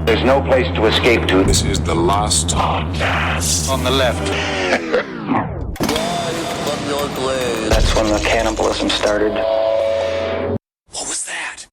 There's no place to escape to. This is the last podcast. On the left. That's when the cannibalism started. What was that?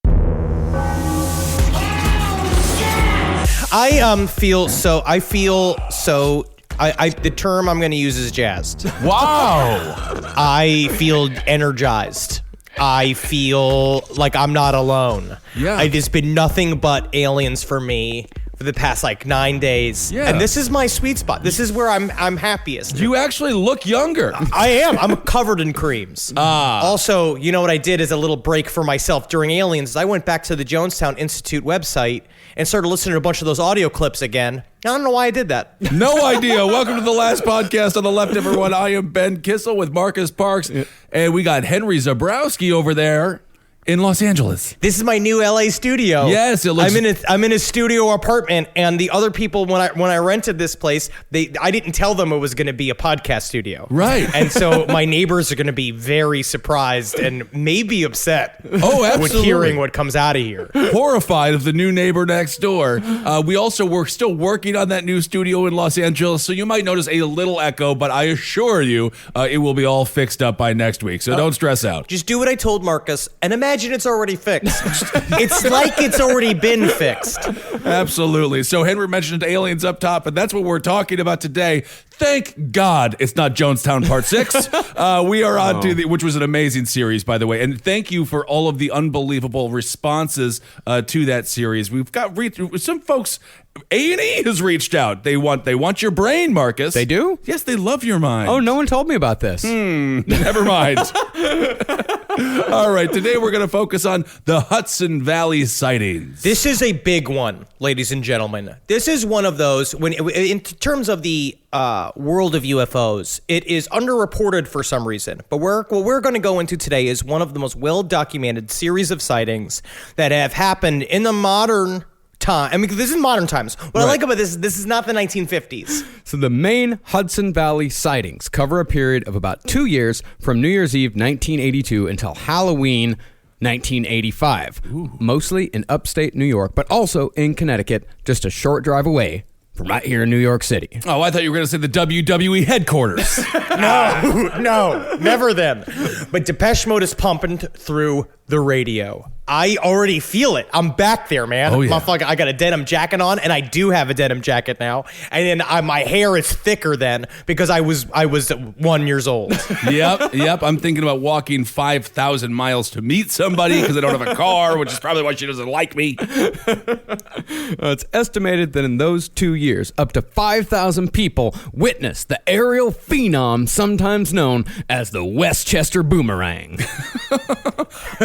The term I'm going to use is jazzed. Wow. I feel energized. I feel like I'm not alone. Yeah. It has been nothing but aliens for me for the past 9 days. Yeah. And this is my sweet spot. This is where I'm happiest. You actually look younger. I am. I'm covered in creams. Also, you know what I did as a little break for myself during Aliens is I went back to the Jonestown Institute website and started listening to a bunch of those audio clips again. I don't know why I did that. No idea. Welcome to the last podcast on the left, everyone. I am Ben Kissel with Marcus Parks, and we got Henry Zabrowski over there in Los Angeles. This is my new LA studio. Yes, it looks. I'm in a studio apartment, and the other people when I rented this place, I didn't tell them it was going to be a podcast studio. Right. And so my neighbors are going to be very surprised and maybe upset. Oh, absolutely. With hearing what comes out of here. Horrified of the new neighbor next door. We're still working on that new studio in Los Angeles, so you might notice a little echo, but I assure you, it will be all fixed up by next week. So don't stress out. Just do what I told Marcus and imagine it's already fixed. It's like it's already been fixed. Absolutely. So Henry mentioned aliens up top, and that's what we're talking about today. Thank God it's not Jonestown Part 6. We are on to which was an amazing series, by the way. And thank you for all of the unbelievable responses to that series. We've got some folks. A&E has reached out. They want your brain, Marcus. They do? Yes, they love your mind. Oh, no one told me about this. Never mind. All right, today we're going to focus on the Hudson Valley sightings. This is a big one, ladies and gentlemen. This is one of those, in terms of the world of UFOs, it is underreported for some reason. But what we're going to go into today is one of the most well-documented series of sightings that have happened in the modern time. I mean, this is modern times. What I like about this is not the 1950s. So the main Hudson Valley sightings cover a period of about 2 years from New Year's Eve 1982 until Halloween 1985. Ooh. Mostly in upstate New York, but also in Connecticut, just a short drive away from right here in New York City. Oh, I thought you were going to say the WWE headquarters. No, never them. But Depeche Mode is pumping through the radio. I already feel it. I'm back there, man. Oh, yeah. Motherfucker, I got a denim jacket on, and I do have a denim jacket now. And then my hair is thicker then because I was 1 year old. Yep. I'm thinking about walking 5,000 miles to meet somebody because I don't have a car, which is probably why she doesn't like me. It's estimated that in those 2 years, up to 5,000 people witnessed the aerial phenom, sometimes known as the Westchester Boomerang.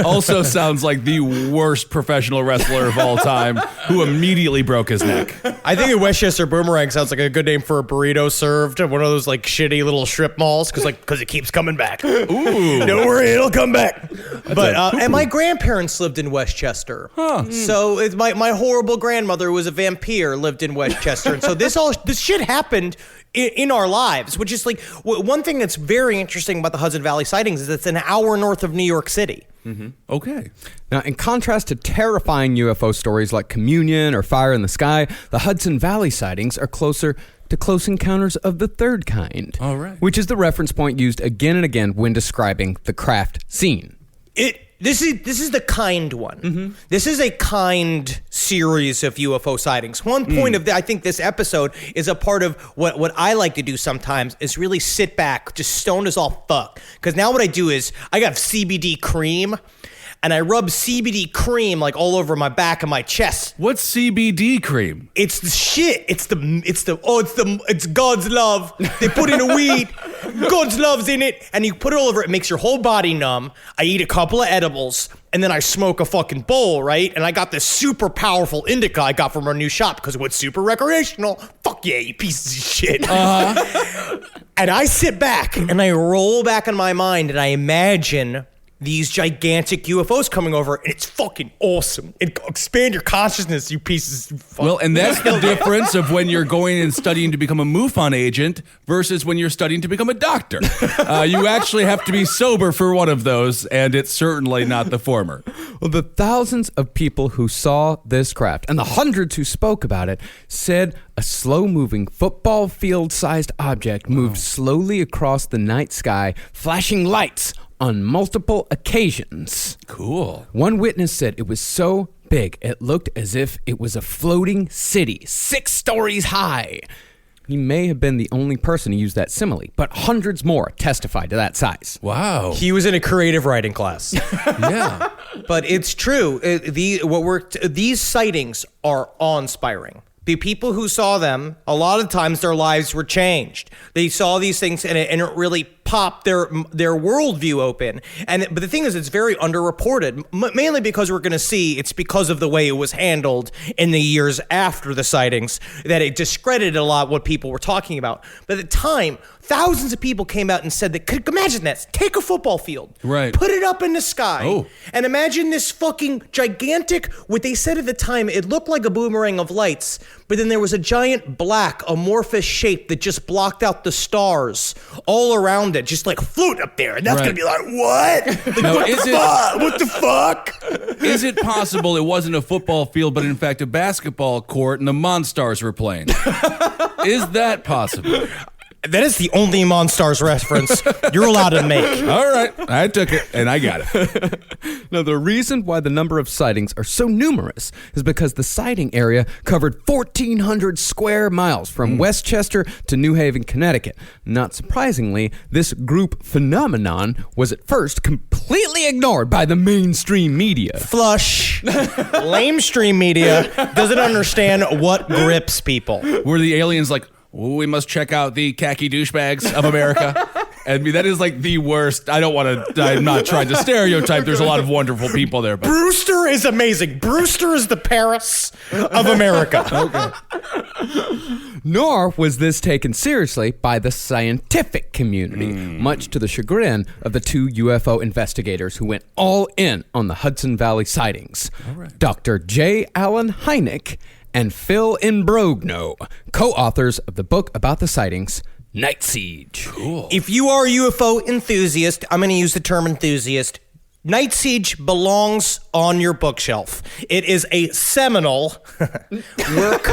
Also sounds like the worst professional wrestler of all time who immediately broke his neck. I think a Westchester Boomerang sounds like a good name for a burrito served at one of those shitty little strip malls because it keeps coming back. Ooh. Don't worry, it'll come back. And my grandparents lived in Westchester. Huh. So my horrible grandmother was a vampire, lived in Westchester. And so this shit happened in our lives, which is one thing that's very interesting about the Hudson Valley sightings is it's an hour north of New York City. Mm-hmm. Okay. Now, in contrast to terrifying UFO stories like Communion or Fire in the Sky, the Hudson Valley sightings are closer to close encounters of the third kind. All right. Which is the reference point used again and again when describing the craft scene. This is the kind one. Mm-hmm. This is a kind series of UFO sightings. One point of I think this episode is a part of what I like to do sometimes is really sit back, just stoned as all fuck. Because now what I do is I got CBD cream. And I rub CBD cream all over my back and my chest. What's CBD cream? It's the shit. It's God's love. They put in a weed. God's love's in it. And you put it all over it. It makes your whole body numb. I eat a couple of edibles. And then I smoke a fucking bowl, right? And I got this super powerful indica I got from our new shop because what's super recreational? Fuck yeah, you pieces of shit. Uh-huh. And I sit back and I roll back in my mind and I imagine these gigantic UFOs coming over, and it's fucking awesome. Expand your consciousness, you pieces. Well, and that's the difference of when you're going and studying to become a MUFON agent versus when you're studying to become a doctor. You actually have to be sober for one of those, and it's certainly not the former. Well, the thousands of people who saw this craft and the hundreds who spoke about it said a slow-moving football field-sized object moved slowly across the night sky, flashing lights on multiple occasions. Cool. One witness said it was so big it looked as if it was a floating city, 6 stories high. He may have been the only person to use that simile, but hundreds more testified to that size. Wow. He was in a creative writing class. Yeah. But it's true. These sightings are awe-inspiring. The people who saw them, a lot of times their lives were changed. They saw these things and it really popped their worldview open. But the thing is, it's very underreported, mainly because we're going to see it's because of the way it was handled in the years after the sightings that it discredited a lot what people were talking about. But at the time, thousands of people came out and said that, imagine that, take a football field, right, put it up in the sky, and imagine this fucking gigantic, what they said at the time, it looked like a boomerang of lights, but then there was a giant black amorphous shape that just blocked out the stars all around it, just like float up there, and that's gonna be like, what? Like, now, what the fuck? Is it possible it wasn't a football field, but in fact a basketball court and the Monstars were playing? Is that possible? That is the only Monstars reference you're allowed to make. All right, I took it, and I got it. Now, the reason why the number of sightings are so numerous is because the sighting area covered 1,400 square miles from Westchester to New Haven, Connecticut. Not surprisingly, this group phenomenon was at first completely ignored by the mainstream media. Flush. Lamestream media doesn't understand what grips people. Were the aliens like, we must check out the khaki douchebags of America? And that is like the worst. I'm not trying to stereotype. There's a lot of wonderful people there. But Brewster is amazing. Brewster is the Paris of America. Nor was this taken seriously by the scientific community, much to the chagrin of the 2 UFO investigators who went all in on the Hudson Valley sightings. Dr. J. Allen Hynek and Phil Imbrogno, co-authors of the book about the sightings, Night Siege. cool. If you are a UFO enthusiast, I'm going to use the term enthusiast. Night Siege belongs on your bookshelf. It is a seminal work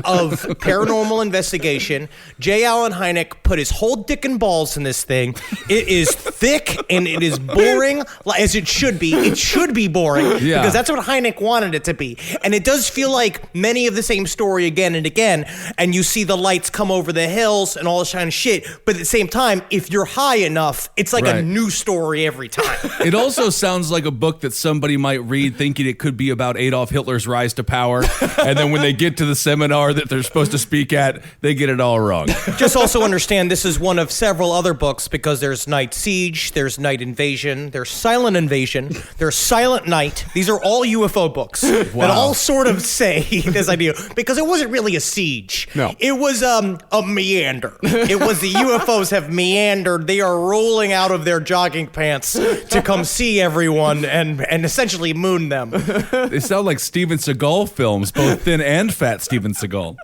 of paranormal investigation. J. Allen Hynek put his whole dick and balls in this thing. It is thick and it is boring, as it should be. It should be boring because that's what Hynek wanted it to be. And it does feel like many of the same story again and again. And you see the lights come over the hills and all this kind of shit. But at the same time, if you're high enough, it's like a new story every time. It also sounds like a book that somebody might read thinking it could be about Adolf Hitler's rise to power. And then when they get to the seminar that they're supposed to speak at, they get it all wrong. Just also understand this is one of several other books because there's Night Siege, there's Night Invasion, there's Silent Invasion, there's Silent Night. These are all UFO books that all sort of say this idea because it wasn't really a siege. No. It was a meander. It was the UFOs have meandered. They are rolling out of their jogging pants to come see everyone and essentially moon them. They sound like Steven Seagal films, both thin and fat Steven Seagal.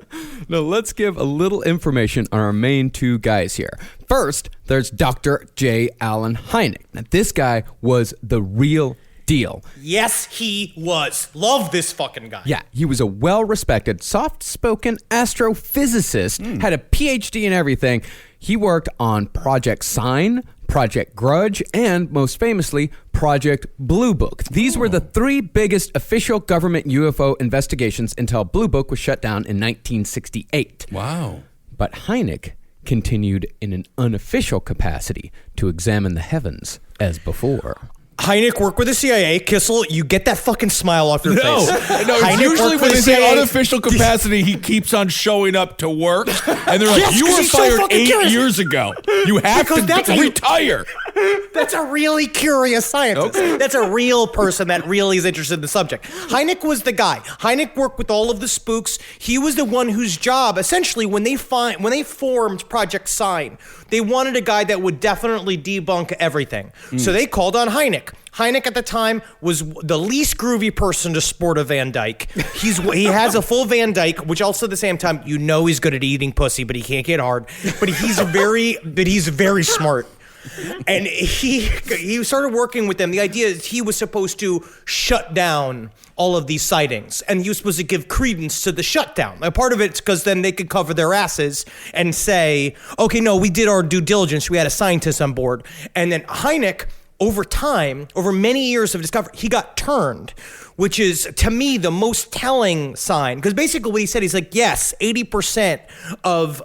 Now, let's give a little information on our main 2 guys here. First, there's Dr. J. Allen Hynek. Now, this guy was the real deal. Yes, he was. Love this fucking guy. Yeah, he was a well-respected, soft-spoken astrophysicist, had a PhD in everything. He worked on Project Sign, Project Grudge, and most famously, Project Blue Book. These were the 3 biggest official government UFO investigations until Blue Book was shut down in 1968. Wow. But Hynek continued in an unofficial capacity to examine the heavens as before. Hynek worked with the CIA. Kissel, you get that fucking smile off your face. No, Hynek it's usually worked when with they the say CIA. unofficial capacity, he keeps on showing up to work. And they're like, Yes, you 'cause were he's so fired fucking 8 curious. years ago. You have Because that's to how you- retire. That's a really curious scientist. Okay. That's a real person that really is interested in the subject. Hynek was the guy. Hynek worked with all of the spooks. He was the one whose job, essentially, when they formed Project Sign, they wanted a guy that would definitely debunk everything. So they called on Hynek. Hynek at the time was the least groovy person to sport a Van Dyke. He has a full Van Dyke, which also at the same time, he's good at eating pussy, but he can't get hard. But he's very smart. And he started working with them. The idea is he was supposed to shut down all of these sightings, and he was supposed to give credence to the shutdown. A part of it's because then they could cover their asses and say, okay, no, we did our due diligence. We had a scientist on board. And then Hynek, over time, over many years of discovery, he got turned, which is, to me, the most telling sign. Because basically what he said, he's like, yes, 80% of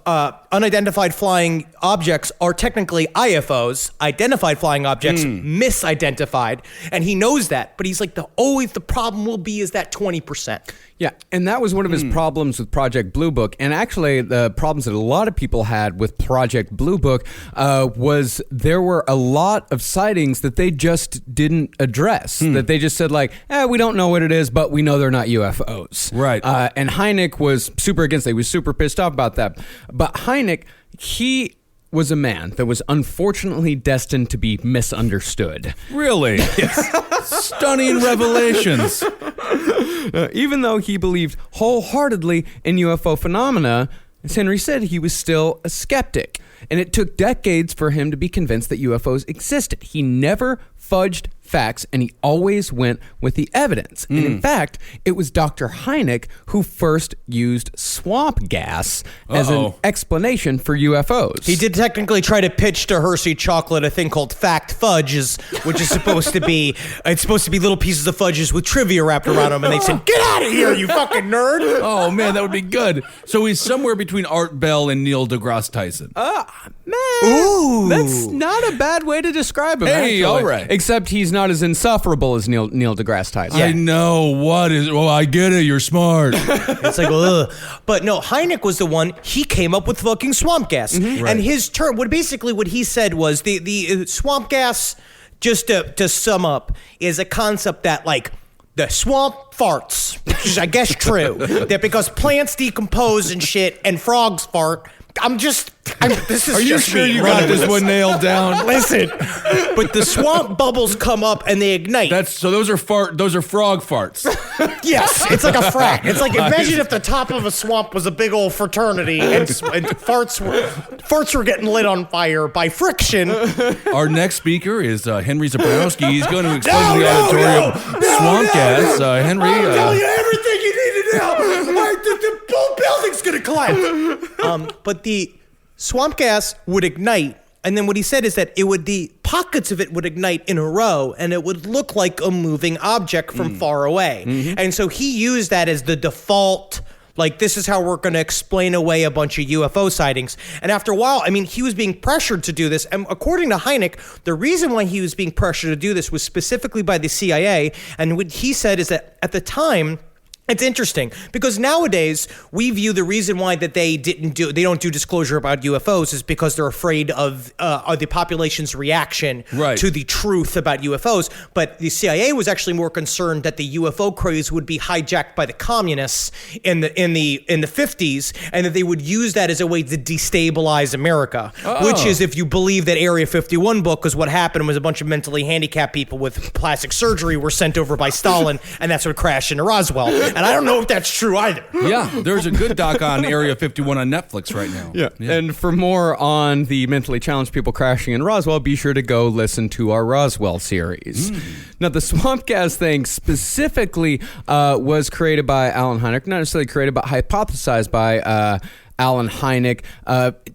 unidentified flying objects are technically IFOs, identified flying objects, misidentified. And he knows that. But he's like, always the problem will be is that 20%. Yeah, and that was one of his problems with Project Blue Book. And actually, the problems that a lot of people had with Project Blue Book was there were a lot of sightings that they just didn't address. That they just said like, we don't know what it is, but we know they're not UFOs. Right. And Hynek was super against it. He was super pissed off about that. But Hynek, he was a man that was unfortunately destined to be misunderstood. Really? Stunning revelations. Even though he believed wholeheartedly in UFO phenomena, as Henry said, he was still a skeptic. And it took decades for him to be convinced that UFOs existed. He never fudged facts, and he always went with the evidence. And in fact, it was Dr. Hynek who first used swamp gas as an explanation for UFOs. He did technically try to pitch to Hershey Chocolate a thing called Fact Fudges, which is supposed to be little pieces of fudges with trivia wrapped around them, and they said, "Get out of here, you fucking nerd!" Oh man, that would be good. So he's somewhere between Art Bell and Neil deGrasse Tyson. Man, Ooh. that's not a bad way to describe him. Hey, actually. all right. Except he's not as insufferable as Neil deGrasse Tyson. I know. What is... Well, I get it. You're smart. It's like, ugh. But no, Hynek was the one, he came up with fucking swamp gas. Right. And his term, what he said was the swamp gas, just to sum up, is a concept that like, the swamp farts, which is I guess true, that because plants decompose and shit and frogs fart, this is Are you just sure me you running got this with one nailed down? Listen, but the swamp bubbles come up and they ignite. Those are frog farts. Yes, it's like a frack. It's like, imagine if the top of a swamp was a big old fraternity and farts were getting lit on fire by friction. Our next speaker is Henry Zabrowski. He's going to explain to the auditorium swamp gas. Henry, I'll tell you everything you need to know. The whole building's gonna collapse. But the swamp gas would ignite. And then what he said is that the pockets of it would ignite in a row, and it would look like a moving object from far away. And so he used that as the default, like, this is how we're going to explain away a bunch of UFO sightings. And after a while, I mean, he was being pressured to do this. And according to Hynek, the reason why he was being pressured to do this was specifically by the CIA. And what he said is that at the time, it's interesting because nowadays we view the reason why that they don't do disclosure about UFOs is because they're afraid of the population's reaction to the truth about UFOs. But the CIA was actually more concerned that the UFO craze would be hijacked by the communists in the 50s, and that they would use that as a way to destabilize America. Which is, if you believe that Area 51 book, because what happened was a bunch of mentally handicapped people with plastic surgery were sent over by Stalin, and that's what crashed into Roswell. And I don't know if that's true either. Yeah, there's a good doc on Area 51 on Netflix right now. Yeah. And for more on the mentally challenged people crashing in Roswell, be sure to go listen to our Roswell series. Now, the swamp gas thing specifically was created by Alan Hynek, not necessarily created, but hypothesized by Alan Hynek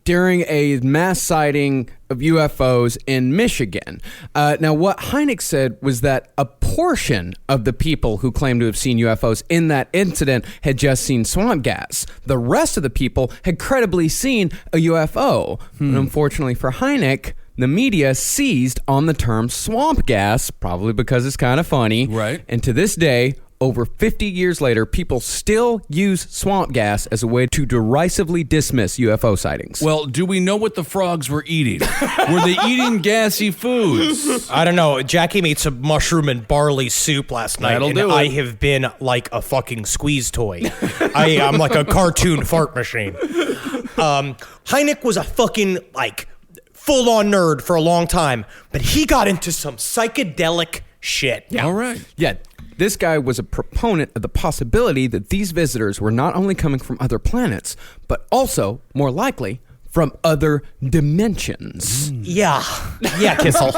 during a mass sighting of UFOs in Michigan. Now, what Hynek said was that a portion of the people who claimed to have seen UFOs in that incident had just seen swamp gas. The rest of the people had credibly seen a UFO. And unfortunately for Hynek, the media seized on the term swamp gas, probably because it's kind of funny. Right. And to this day, over 50 years later, people still use swamp gas as a way to derisively dismiss UFO sightings. Well, do we know what the frogs were eating? Were they eating gassy foods? I don't know. Jackie made some mushroom and barley soup last night, That'll and do it. I have been like a fucking squeeze toy. I'm like a cartoon fart machine. Hynek was a fucking like full-on nerd for a long time, but he got into some psychedelic shit. All right. Yeah, this guy was a proponent of the possibility that these visitors were not only coming from other planets, but also, more likely, from other dimensions. Yeah, Kissel.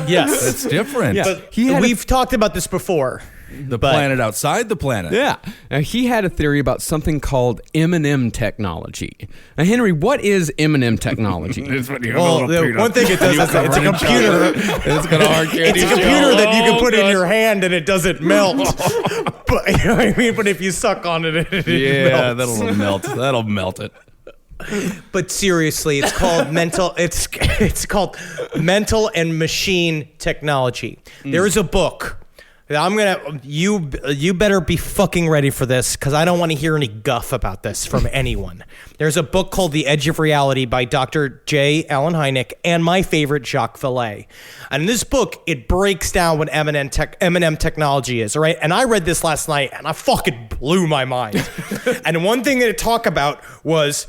Yes. That's different. Yeah. But He had we've talked about this before. The planet outside the planet. Yeah. Now, he had a theory about something called M&M technology. Now, Henry, what is M&M technology? Well, the one thing it does is it's a computer. It's got a hard candy It's a computer that you can put in your hand and it doesn't melt. But you know what I mean? But if you suck on it, it Yeah, melts. that'll melt. That'll melt it. But seriously, it's called mental. It's called mental and machine technology. There is a book. You better be fucking ready for this because I don't want to hear any guff about this from anyone. There's a book called The Edge of Reality by Dr. J. Allen Hynek and my favorite Jacques Vallée. And in this book, it breaks down what M&M technology is, all right? And I read this last night and I fucking blew my mind. And one thing that it talked about was...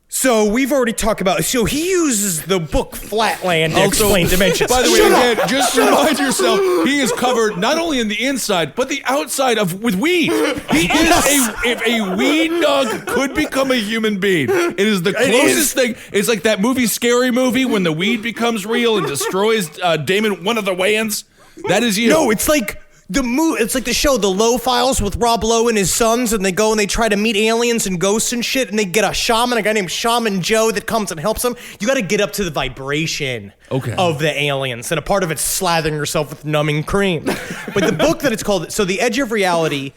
So we've already talked about. So he uses the book Flatland to explain dimensions. By the way, Shut up! again, just remind yourself, he is covered not only in the inside, but the outside with weed. He is if a weed dog could become a human being. It is the closest thing. It's like that movie, Scary Movie, when the weed becomes real and destroys Damon, one of the Wayans. That is you. No, it's like it's like the show The Low Files with Rob Lowe and his sons, and they go and they try to meet aliens and ghosts and shit, and they get a guy named Shaman Joe that comes and helps them. You got to get up to the vibration of the aliens, and a part of it's slathering yourself with numbing cream. But the book that it's called, so The Edge of Reality,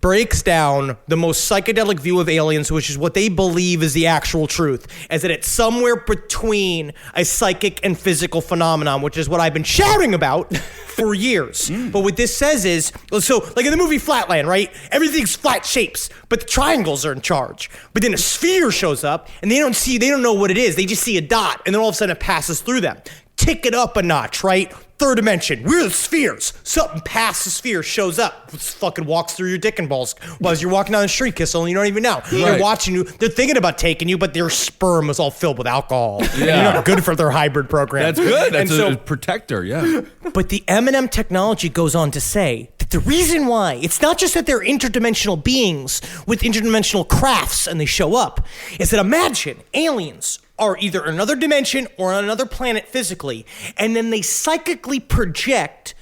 breaks down the most psychedelic view of aliens, which is what they believe is the actual truth, is that it's somewhere between a psychic and physical phenomenon, which is what I've been shouting about for years. But what this says is, so like in the movie Flatland, right? Everything's flat shapes, but the triangles are in charge. But then a sphere shows up and they don't know what it is. They just see a dot and then all of a sudden it passes through them. Tick it up a notch, right? Third dimension, we're the spheres. Something past the sphere shows up. It fucking walks through your dick and balls while you're walking down the street, Kissel, and you don't even know. They're watching you. They're thinking about taking you, but their sperm is all filled with alcohol. Yeah. You're not good for their hybrid program. That's good. That's and a protector, yeah. But the M&M technology goes on to say that the reason why, it's not just that they're interdimensional beings with interdimensional crafts and they show up, is that imagine aliens are either another dimension or on another planet physically, and then they psychically project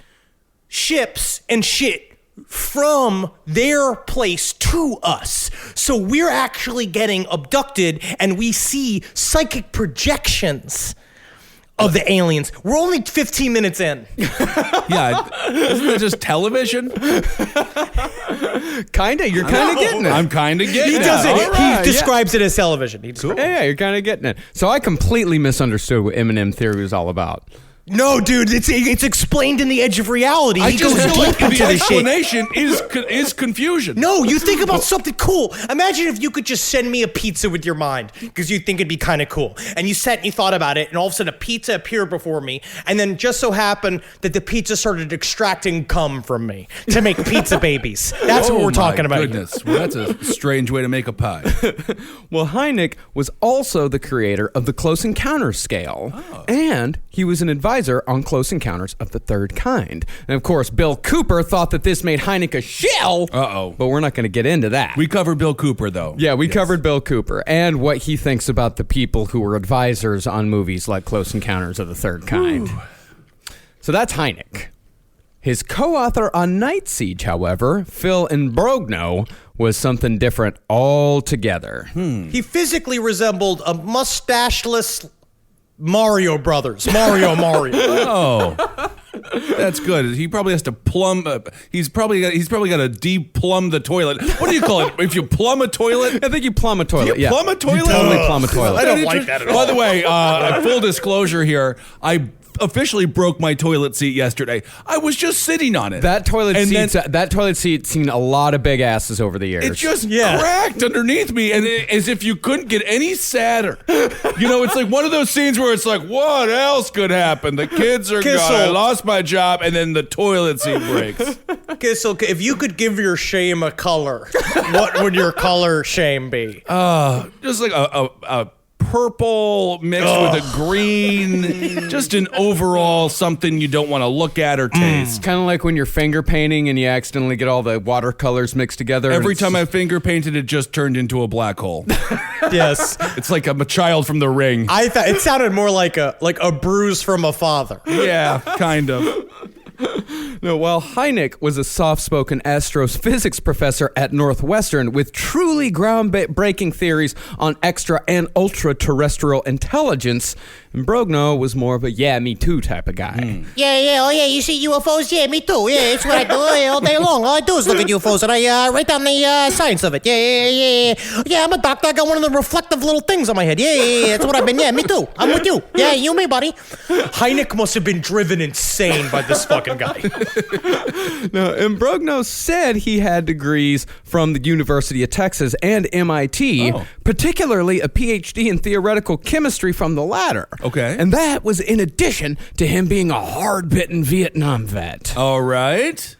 ships and shit from their place to us. So we're actually getting abducted and we see psychic projections of the aliens. We're only 15 minutes in. Yeah, isn't that just television? Kinda, you're kind of getting it. I'm kind of getting it. He does it. All right, He describes it as television. Yeah, you're kind of getting it. So I completely misunderstood what M&M theory was all about. No, dude, it's explained in The Edge of Reality. I He just goes feel like deep into the this shit. explanation is confusion. No, you think about something cool. Imagine if you could just send me a pizza with your mind because you think it'd be kind of cool. And you sat and you thought about it, and all of a sudden a pizza appeared before me, and then just so happened that the pizza started extracting cum from me to make pizza babies. That's what we're talking about. Goodness. Well, that's a strange way to make a pie. Well, Hynek was also the creator of the Close Encounters scale, and he was an advisor on Close Encounters of the Third Kind. And of course, Bill Cooper thought that this made Hynek a shill. Uh-oh. But we're not going to get into that. We covered Bill Cooper, though. Yeah, we covered Bill Cooper and what he thinks about the people who were advisors on movies like Close Encounters of the Third Kind. So that's Hynek. His co-author on Night Siege, however, Phil Imbrogno, was something different altogether. He physically resembled a mustacheless Mario Brothers. Mario. Oh, that's good. He probably has to plumb. He's probably got to de-plumb the toilet. What do you call it? If you plumb a toilet, I think you plumb a toilet. you plumb a toilet. You totally plumb a toilet. I don't like that at all. By the way, full disclosure here, officially broke my toilet seat yesterday. I was just sitting on it. That toilet seat's seen a lot of big asses over the years. It just cracked underneath me, and as if you couldn't get any sadder. It's like one of those scenes where it's like, what else could happen? The kids are gone. I lost my job, and then the toilet seat breaks. Kissel, if you could give your shame a color, what would your color shame be? Just like a purple mixed with a green, just an overall something you don't want to look at or taste. Kind of like when you're finger painting and you accidentally get all the watercolors mixed together. Every time I finger painted, it just turned into a black hole. Yes. It's like I'm a child from The Ring. I thought it sounded more like a bruise from a father. Yeah, kind of. No, while Hynek was a soft-spoken astrophysics professor at Northwestern with truly groundbreaking theories on extra and ultra-terrestrial intelligence, Brogno was more of a me too type of guy. Yeah, you see UFOs? Yeah, me too. Yeah, it's what I do all day long. All I do is look at UFOs and I write down the science of it. Yeah, I'm a doctor. I got one of the reflective little things on my head. Yeah, that's what I've been. Yeah, me too. I'm with you. Yeah, you me, buddy. Hynek must have been driven insane by this fucking guy. No, and Brogno said he had degrees from the University of Texas and MIT, particularly a PhD in theoretical chemistry from the latter. Okay. And that was in addition to him being a hard-bitten Vietnam vet. All right.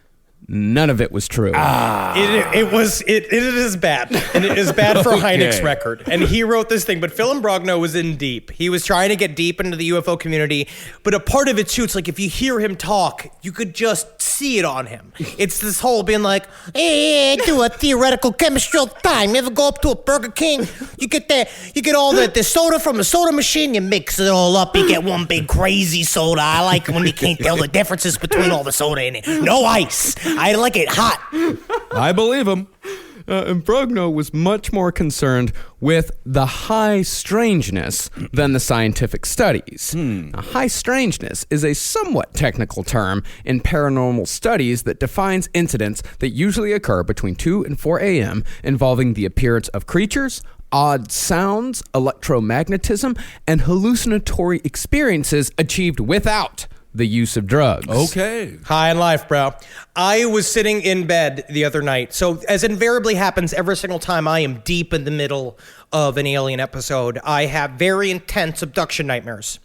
None of it was true. It is bad. And it is bad for Hynek's record. And he wrote this thing, but Phil Brogno was in deep. He was trying to get deep into the UFO community, but a part of it too, it's like if you hear him talk, you could just see it on him. It's this whole being like, hey, I do a theoretical chemistry all the time. You ever go up to a Burger King? You get all the soda from a soda machine, you mix it all up, you get one big crazy soda. I like it when you can't tell the differences between all the soda in it. No ice. I like it hot. I believe him. And Brogno was much more concerned with the high strangeness than the scientific studies. Now, high strangeness is a somewhat technical term in paranormal studies that defines incidents that usually occur between 2 and 4 a.m. involving the appearance of creatures, odd sounds, electromagnetism, and hallucinatory experiences achieved without the use of drugs. Okay. high in life, bro. I was sitting in bed the other night. So as invariably happens every single time I am deep in the middle of an alien episode, I have very intense abduction nightmares.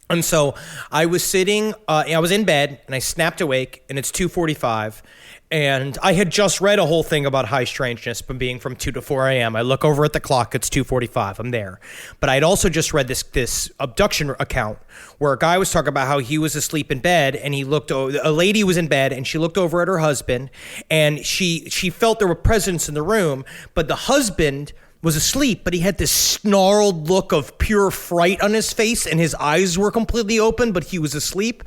And so I was sitting, I was in bed and I snapped awake and it's 2:45 and I had just read a whole thing about high strangeness being from 2 to 4 a.m. I look over at the clock, it's 2:45, I'm there. But I'd also just read this abduction account where a guy was talking about how he was asleep in bed and a lady was in bed and she looked over at her husband and she felt there were presence in the room, but the husband was asleep, but he had this snarled look of pure fright on his face and his eyes were completely open, but he was asleep.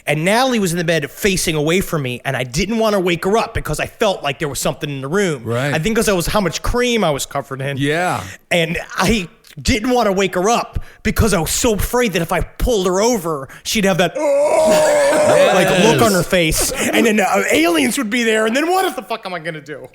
And Natalie was in the bed facing away from me, and I didn't want to wake her up because I felt like there was something in the room. Right. I think because it was how much cream I was covered in. Yeah. And I didn't want to wake her up because I was so afraid that if I pulled her over, she'd have that look on her face, and then aliens would be there, and then what the fuck am I going to do?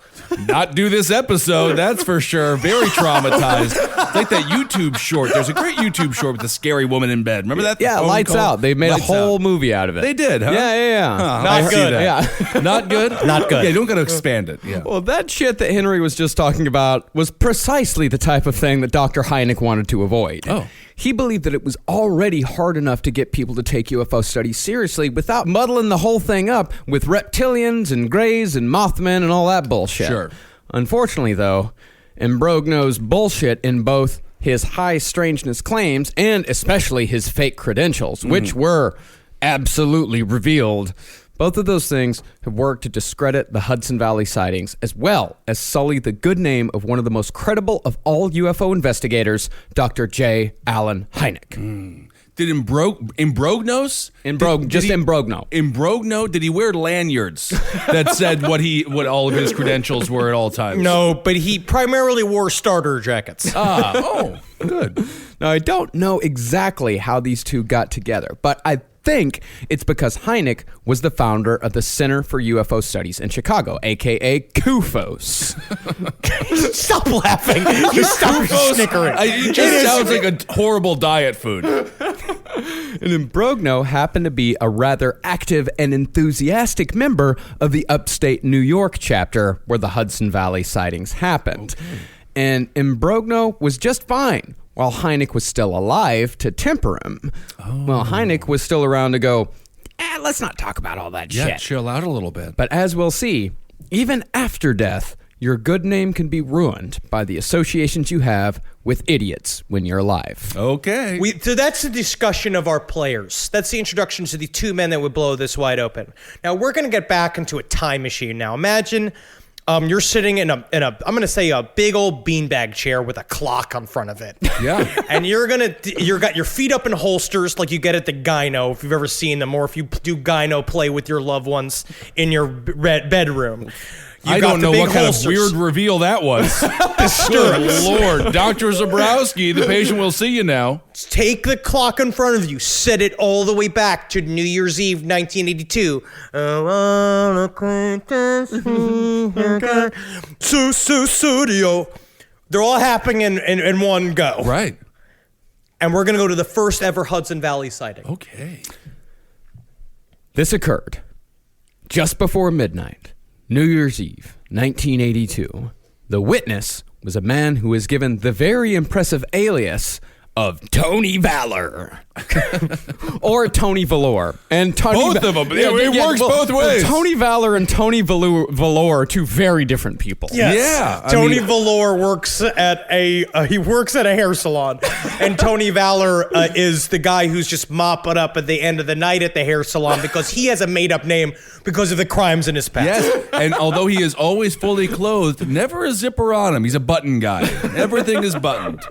Not do this episode, that's for sure. Very traumatized. It's like that YouTube short. There's a great YouTube short with the scary woman in bed. Remember that? Yeah, Lights Out. They made a whole movie out of it. They did, huh? Yeah. Huh, Not good. Yeah. Not good? Not good. Yeah, you don't got to expand it. Yeah. Well, that shit that Henry was just talking about was precisely the type of thing that Dr. Hynek wanted to avoid. Oh. He believed that it was already hard enough to get people to take UFO studies seriously without muddling the whole thing up with reptilians and greys and Mothmen and all that bullshit. Sure. Unfortunately, though, Brogno's bullshit in both his high strangeness claims and especially his fake credentials, which were absolutely revealed. Both of those things have worked to discredit the Hudson Valley sightings, as well as sully the good name of one of the most credible of all UFO investigators, Dr. J. Allen Hynek. Did Brogno? In Brogno, Did he wear lanyards that said what all of his credentials were at all times? No, but he primarily wore starter jackets. Good. Now, I don't know exactly how these two got together, but I think it's because Hynek was the founder of the Center for UFO Studies in Chicago, a.k.a. CUFOS. Stop laughing. You stop snickering. It just sounds like a horrible diet food. And Imbrogno happened to be a rather active and enthusiastic member of the upstate New York chapter where the Hudson Valley sightings happened. Okay. And Imbrogno was just fine while Hynek was still alive to temper him. Well, Hynek was still around to go, let's not talk about all that shit. Yeah, chill out a little bit. But as we'll see, even after death, your good name can be ruined by the associations you have with idiots when you're alive. Okay. So that's the discussion of our players. That's the introduction to the two men that would blow this wide open. Now, we're going to get back into a time machine now. Imagine you're sitting in a I'm going to say a big old beanbag chair with a clock on front of it. Yeah. And you're got your feet up in holsters like you get at the gyno if you've ever seen them, or if you do gyno play with your loved ones in your bedroom. I don't know what kind of weird reveal that was. Good Lord. Dr. Zabrowski, the patient will see you now. Take the clock in front of you, set it all the way back to New Year's Eve, 1982. Studio. They're all happening in one go. Right. And we're going to go to the first ever Hudson Valley sighting. Okay. This occurred just before midnight, New Year's Eve, 1982. The witness was a man who was given the very impressive alias of Tony Valor. Or Tony Valor. And Tony both of them. It works both ways. Tony Valor and Tony Valor are two very different people. Yes. Yeah. Tony Valor works at a hair salon, and Tony Valor is the guy who's just mopping up at the end of the night at the hair salon because he has a made up name because of the crimes in his past. Yes, and although he is always fully clothed, never a zipper on him. He's a button guy. Everything is buttoned.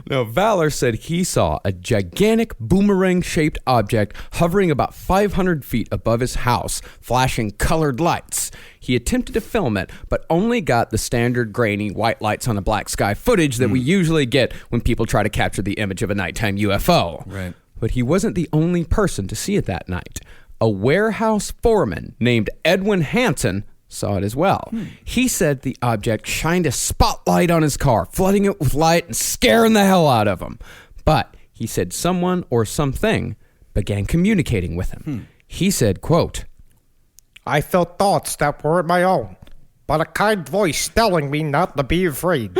Now, Valor said he saw a gigantic boomerang-shaped object hovering about 500 feet above his house, flashing colored lights. He attempted to film it, but only got the standard grainy white lights on a black sky footage that we usually get when people try to capture the image of a nighttime UFO. Right. But he wasn't the only person to see it that night. A warehouse foreman named Edwin Hansen saw it as well. He said the object shined a spotlight on his car, flooding it with light and scaring the hell out of him. But he said someone or something began communicating with him. He said, quote, I felt thoughts that weren't my own, but a kind voice telling me not to be afraid.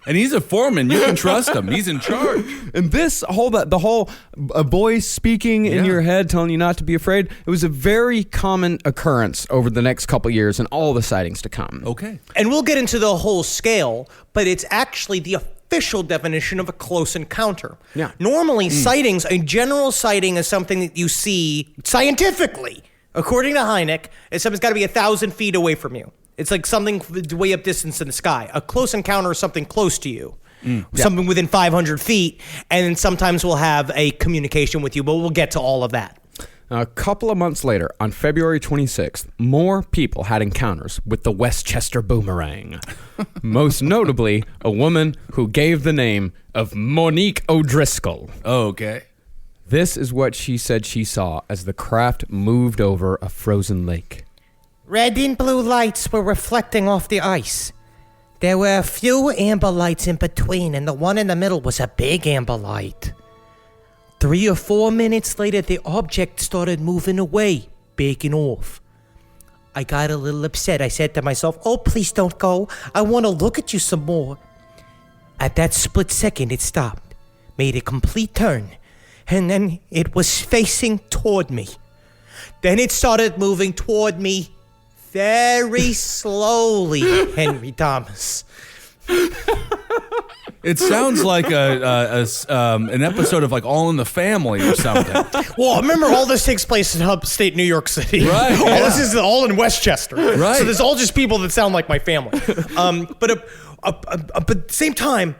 And he's a foreman. You can trust him. He's in charge. and the whole a voice speaking in your head telling you not to be afraid, it was a very common occurrence over the next couple years and all the sightings to come. Okay. And we'll get into the whole scale, but it's actually the official definition of a close encounter. Yeah. Normally, sightings, a general sighting is something that you see scientifically. According to Hynek, it's something's got to be 1,000 feet away from you. It's like something way up distance in the sky. A close encounter is something close to you. Something within 500 feet, and then sometimes we'll have a communication with you, but we'll get to all of that. A couple of months later, on February 26th, more people had encounters with the Westchester boomerang. Most notably, a woman who gave the name of Monique O'Driscoll. Okay. This is what she said she saw as the craft moved over a frozen lake. Red and blue lights were reflecting off the ice. There were a few amber lights in between, and the one in the middle was a big amber light. 3 or 4 minutes later, the object started moving away, backing off. I got a little upset. I said to myself, Oh, please don't go. I want to look at you some more. at that split second, it stopped, made a complete turn, and then it was facing toward me. Then it started moving toward me very slowly, Henry Thomas. It sounds like an episode of like All in the Family or something. Well, remember, all this takes place in upstate New York City. Right. All this is all in Westchester. Right. So there's all just people that sound like my family. But at the same time,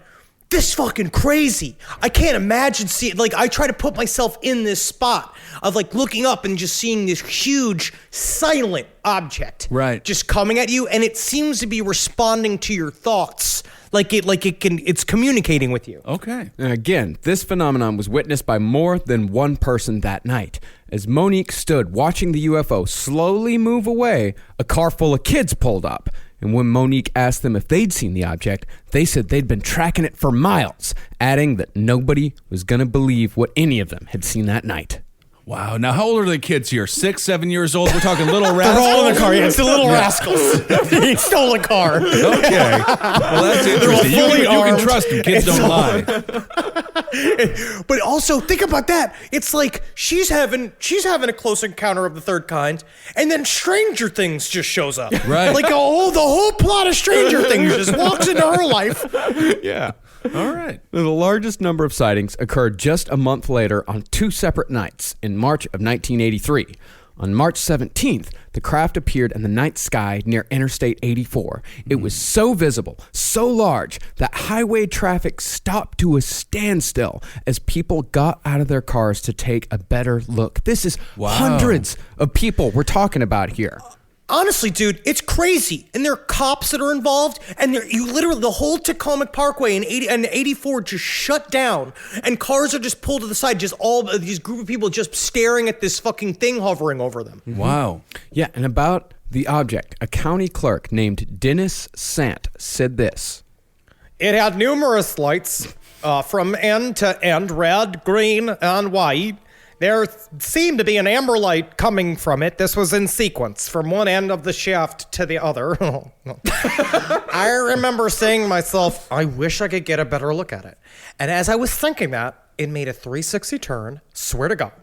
this fucking crazy. I can't imagine seeing, like, I try to put myself in this spot of like looking up and just seeing this huge silent object. Right. Just coming at you, and it seems to be responding to your thoughts. It's communicating with you. Okay. And again, this phenomenon was witnessed by more than one person that night. As Monique stood watching the UFO slowly move away, a car full of kids pulled up. And when Monique asked them if they'd seen the object, they said they'd been tracking it for miles, adding that nobody was going to believe what any of them had seen that night. Wow. Now, how old are the kids here? 6, 7 years old? We're talking little They're rascals? all in the car. Yeah, it's the little rascals. He stole a car. Okay. Well, that's interesting. fully You can armed. trust them. Kids don't lie. But also, think about that. It's like she's having a close encounter of the third kind, and then Stranger Things just shows up. Right. Like the whole plot of Stranger Things just walks into her life. Yeah. All right. The largest number of sightings occurred just a month later on 2 separate nights in March of 1983. On March 17th, the craft appeared in the night sky near Interstate 84. It was so visible, so large, that highway traffic stopped to a standstill as people got out of their cars to take a better look. This is hundreds of people we're talking about here. Honestly, dude, it's crazy. And there are cops that are involved, and you literally, the whole Tacoma Parkway in 84 just shut down, and cars are just pulled to the side, just all of these group of people just staring at this fucking thing hovering over them. Wow. Yeah, and about the object, a county clerk named Dennis Sant said this. It had numerous lights from end to end, red, green, and white. There seemed to be an amber light coming from it. This was in sequence, from one end of the shaft to the other. I remember saying to myself, I wish I could get a better look at it. And as I was thinking that, it made a 360 turn, swear to God,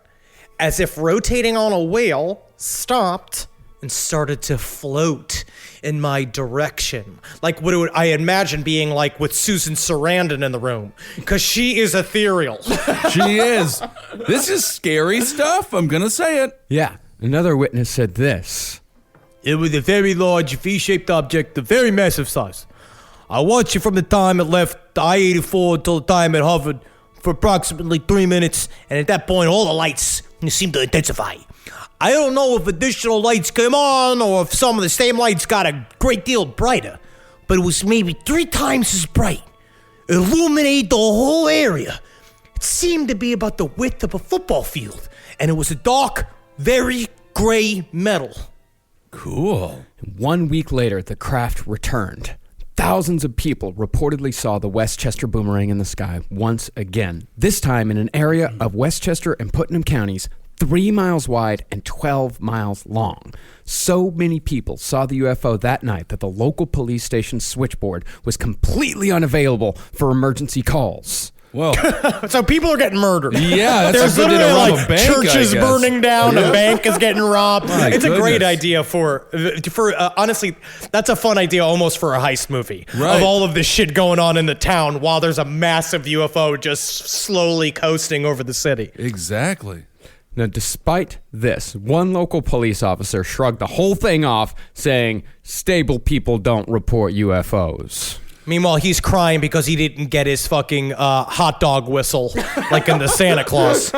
as if rotating on a wheel, stopped, and started to float in my direction. Like what it would, I imagine being like with Susan Sarandon in the room, because she is ethereal. She is. This is scary stuff. I'm going to say it. Yeah, another witness said this. It was a very large V-shaped object of very massive size. I watched it from the time it left the I-84 until the time it hovered for approximately 3 minutes, and at that point all the lights seemed to intensify. I don't know if additional lights came on or if some of the same lights got a great deal brighter, but it was maybe 3 times as bright. It illuminated the whole area. It seemed to be about the width of a football field, and it was a dark, very gray metal. Cool. 1 week later, the craft returned. Thousands of people reportedly saw the Westchester boomerang in the sky once again, this time in an area of Westchester and Putnam counties 3 miles wide and 12 miles long. So many people saw the UFO that night that the local police station switchboard was completely unavailable for emergency calls. Well, So people are getting murdered. yeah, that's There's a good day to literally rob like a bank, I churches guess. burning down, a bank is getting robbed. My It's a great goodness. idea for honestly, that's a fun idea almost for a heist movie. Right. Of all of this shit going on in the town while there's a massive UFO just slowly coasting over the city. Exactly. Now, despite this, one local police officer shrugged the whole thing off, saying, "Stable people don't report UFOs." Meanwhile, he's crying because he didn't get his fucking hot dog whistle like in the Santa Claus.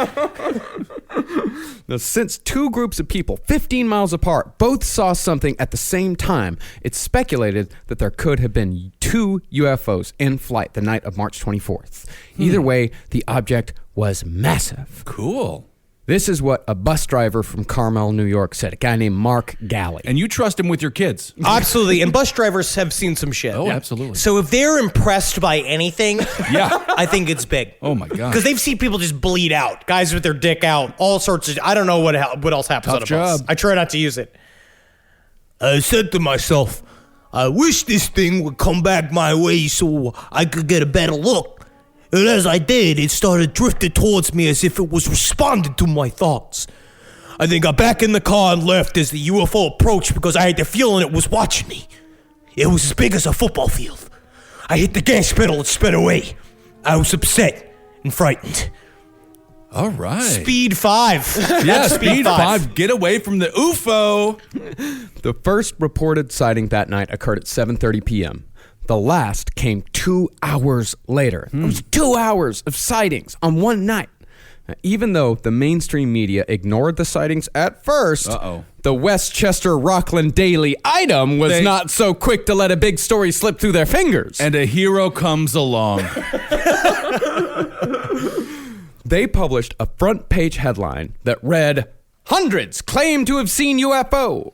Now, since 2 groups of people 15 miles apart both saw something at the same time, it's speculated that there could have been 2 UFOs in flight the night of March 24th. Either way, the object was massive. Cool. This is what a bus driver from Carmel, New York said, a guy named Mark Galley. And you trust him with your kids. Absolutely. And bus drivers have seen some shit. Oh, absolutely. So if they're impressed by anything, Yeah. I think it's big. Oh, my God. Because they've seen people just bleed out, guys with their dick out, all sorts of. I don't know what else happens Tough on a bus. job. I try not to use it. I said to myself, I wish this thing would come back my way so I could get a better look. And as I did, it started drifting towards me as if it was responding to my thoughts. I then got back in the car and left as the UFO approached because I had the feeling it was watching me. It was as big as a football field. I hit the gas pedal and sped away. I was upset and frightened. All right. Speed 5. Yeah, That's speed 5. Get away from the UFO. The first reported sighting that night occurred at 7:30 p.m. The last came 2 hours later. It was 2 hours of sightings on one night. Now, even though the mainstream media ignored the sightings at first, the Westchester Rockland Daily Item was not so quick to let a big story slip through their fingers. And a hero comes along. They published a front page headline that read, "Hundreds claim to have seen UFO."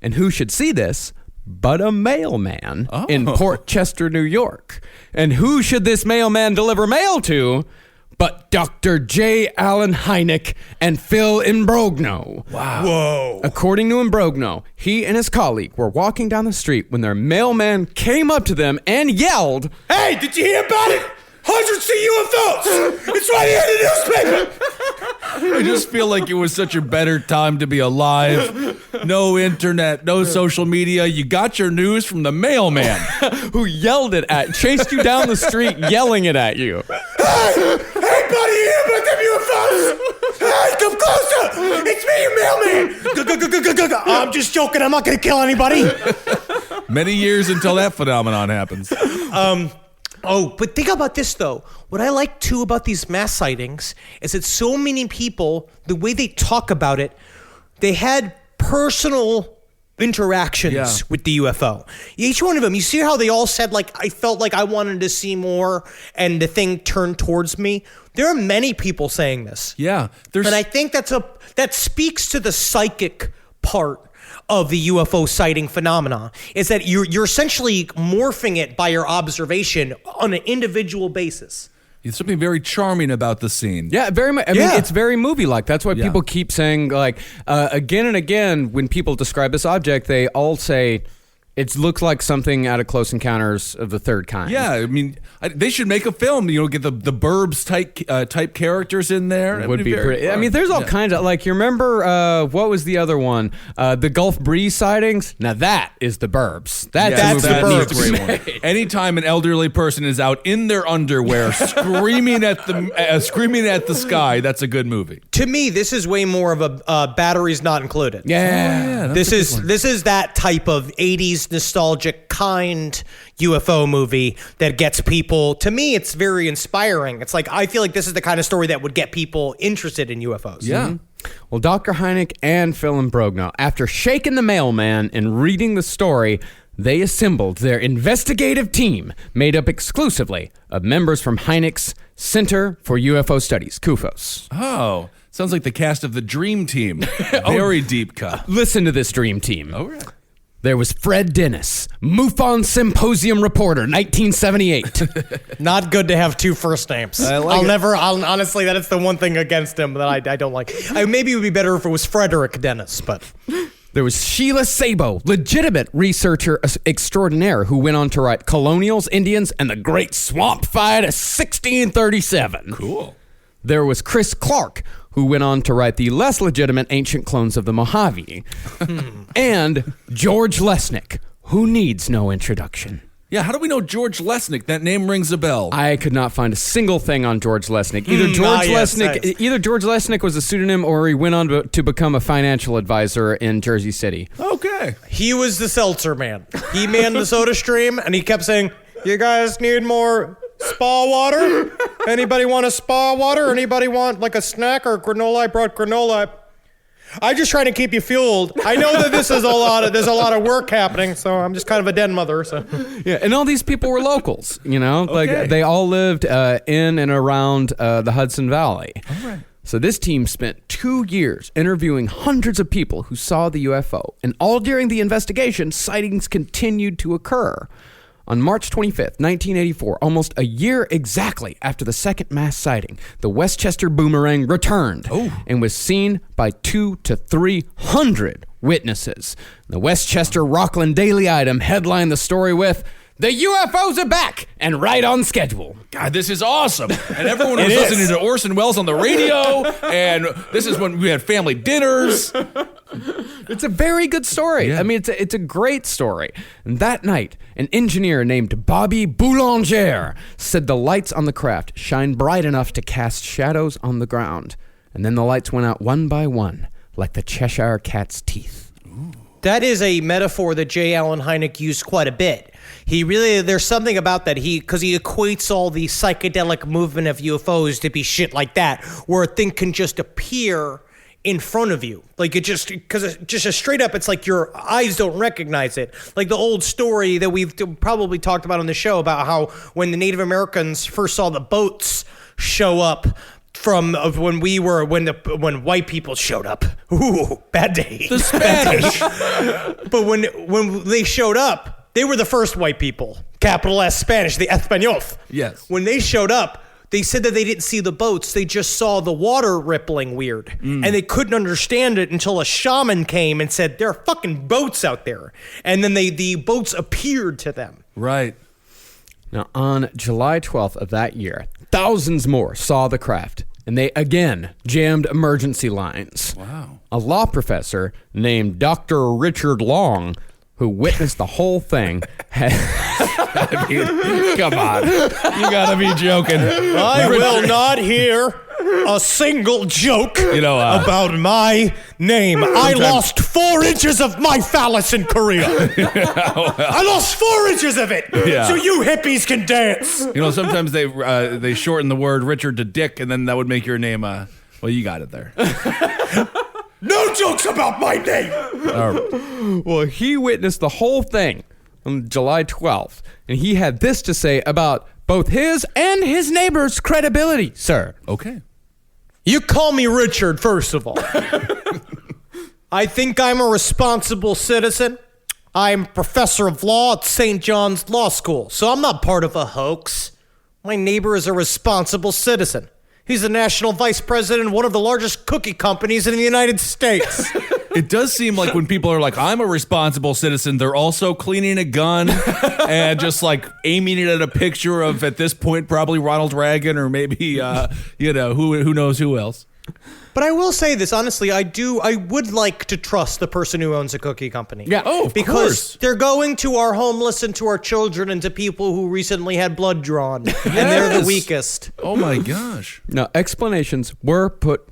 And who should see this but a mailman in Port Chester, New York. And who should this mailman deliver mail to but Dr. J. Allen Hynek and Phil Imbrogno? Wow. Whoa. According to Imbrogno, he and his colleague were walking down the street when their mailman came up to them and yelled, Hey, did you hear about it? 100 UFOs! It's right here in the newspaper! I just feel like it was such a better time to be alive. No internet, no social media. You got your news from the mailman. who yelled it chased you down the street yelling it at you. Hey, buddy, you hear about them UFOs? Hey, come closer! It's me, your mailman! I'm just joking, I'm not gonna kill anybody. Many years until that phenomenon happens. Oh, but think about this, though. What I like, too, about these mass sightings is that so many people, the way they talk about it, they had personal interactions with the UFO. Each one of them, you see how they all said, like, I felt like I wanted to see more, and the thing turned towards me? There are many people saying this. Yeah. And I think that speaks to the psychic part of the UFO sighting phenomena, is that you're essentially morphing it by your observation on an individual basis. There's something very charming about the scene. Yeah, very much. I mean, it's very movie-like. That's why people keep saying, like, again and again, when people describe this object, they all say, it looks like something out of Close Encounters of the Third Kind. Yeah, I mean, they should make a film. You know, get the Burbs type characters in there. It would be pretty. I mean, there's all kinds of, like, you remember what was the other one? The Gulf Breeze sightings. Now that is the Burbs. That's the Burbs. Anytime an elderly person is out in their underwear screaming at the sky, that's a good movie. To me, this is way more of a batteries not included. Yeah. This is that type of 80s nostalgic kind UFO movie that gets people. To me, it's very inspiring. It's like, I feel like this is the kind of story that would get people interested in UFOs. Yeah. Mm-hmm. Well, Dr. Hynek and Phil Imbrogno, after shaking the mailman and reading the story, they assembled their investigative team made up exclusively of members from Hynek's Center for UFO Studies, CUFOS. Oh, sounds like the cast of the Dream Team. Very deep cut. Listen to this dream team. All right. There was Fred Dennis, MUFON Symposium reporter, 1978. Not good to have two first names. I'll honestly, that is the one thing against him that I don't like. Maybe it would be better if it was Frederick Dennis, but... There was Sheila Sabo, legitimate researcher extraordinaire who went on to write Colonials, Indians, and the Great Swamp Fight of 1637. Cool. There was Chris Clark, who went on to write the less legitimate Ancient Clones of the Mojave. And George Lesnick, who needs no introduction. Yeah, how do we know George Lesnick? That name rings a bell. I could not find a single thing on George Lesnick. Either George Lesnick was a pseudonym or he went on to become a financial advisor in Jersey City. Okay. He was the seltzer man. He manned the soda stream, and he kept saying, you guys need more spa water? Anybody want a spa water? Anybody want like a snack or granola? I brought granola. I'm just trying to keep you fueled. I know that there's a lot of work happening, so I'm just kind of a den mother. So yeah, and all these people were locals, you know, like they all lived in and around the Hudson Valley. All right. So this team spent 2 years interviewing hundreds of people who saw the UFO, and all during the investigation, sightings continued to occur. On March 25th, 1984, almost a year exactly after the second mass sighting, the Westchester boomerang returned and was seen by 200 to 300 witnesses. The Westchester Rockland Daily Item headlined the story with, "The UFOs are back and right on schedule." God, this is awesome. And everyone was listening to Orson Welles on the radio, and this is when we had family dinners. It's a very good story. Yeah. I mean, it's a great story. And that night, an engineer named Bobby Boulanger said the lights on the craft shined bright enough to cast shadows on the ground. And then the lights went out one by one, like the Cheshire Cat's teeth. that is a metaphor that J. Allen Hynek used quite a bit. There's something about that because he equates all the psychedelic movement of UFOs to be shit like that, where a thing can just appear in front of you. Like because a straight up, it's like your eyes don't recognize it. Like the old story that we've probably talked about on the show about how when the Native Americans first saw the boats show up when white people showed up. Ooh, bad day. The Spanish. But when they showed up, they were the first white people. Capital S Spanish, the Españoles. Yes. When they showed up, they said that they didn't see the boats. They just saw the water rippling weird. And they couldn't understand it until a shaman came and said, there are fucking boats out there. And then the boats appeared to them. Right. Now, on July 12th of that year, thousands more saw the craft, and they again jammed emergency lines. Wow. A law professor named Dr. Richard Long, who witnessed the whole thing, had... I mean, come on. You gotta be joking. I will not hear a single joke about my name. I lost 4 inches of my phallus in Korea. I lost 4 inches of it. Yeah. So you hippies can dance. Sometimes they shorten the word Richard to Dick, and then that would make your name, well, you got it there. No jokes about my name. Well, he witnessed the whole thing on July 12th, and he had this to say about both his and his neighbor's credibility, sir. Okay. You call me Richard, first of all. I think I'm a responsible citizen. I'm professor of law at St. John's Law School, so I'm not part of a hoax. My neighbor is a responsible citizen. He's the national vice president of one of the largest cookie companies in the United States. It does seem like when people are like, I'm a responsible citizen, they're also cleaning a gun and just like aiming it at a picture of, at this point, probably Ronald Reagan or maybe, who knows who else. But I will say this, honestly, I would like to trust the person who owns a cookie company. Yeah. Oh, of because course. they're going to our homeless and to our children and to people who recently had blood drawn. And they're the Yes. weakest. Oh my gosh. Now, explanations were put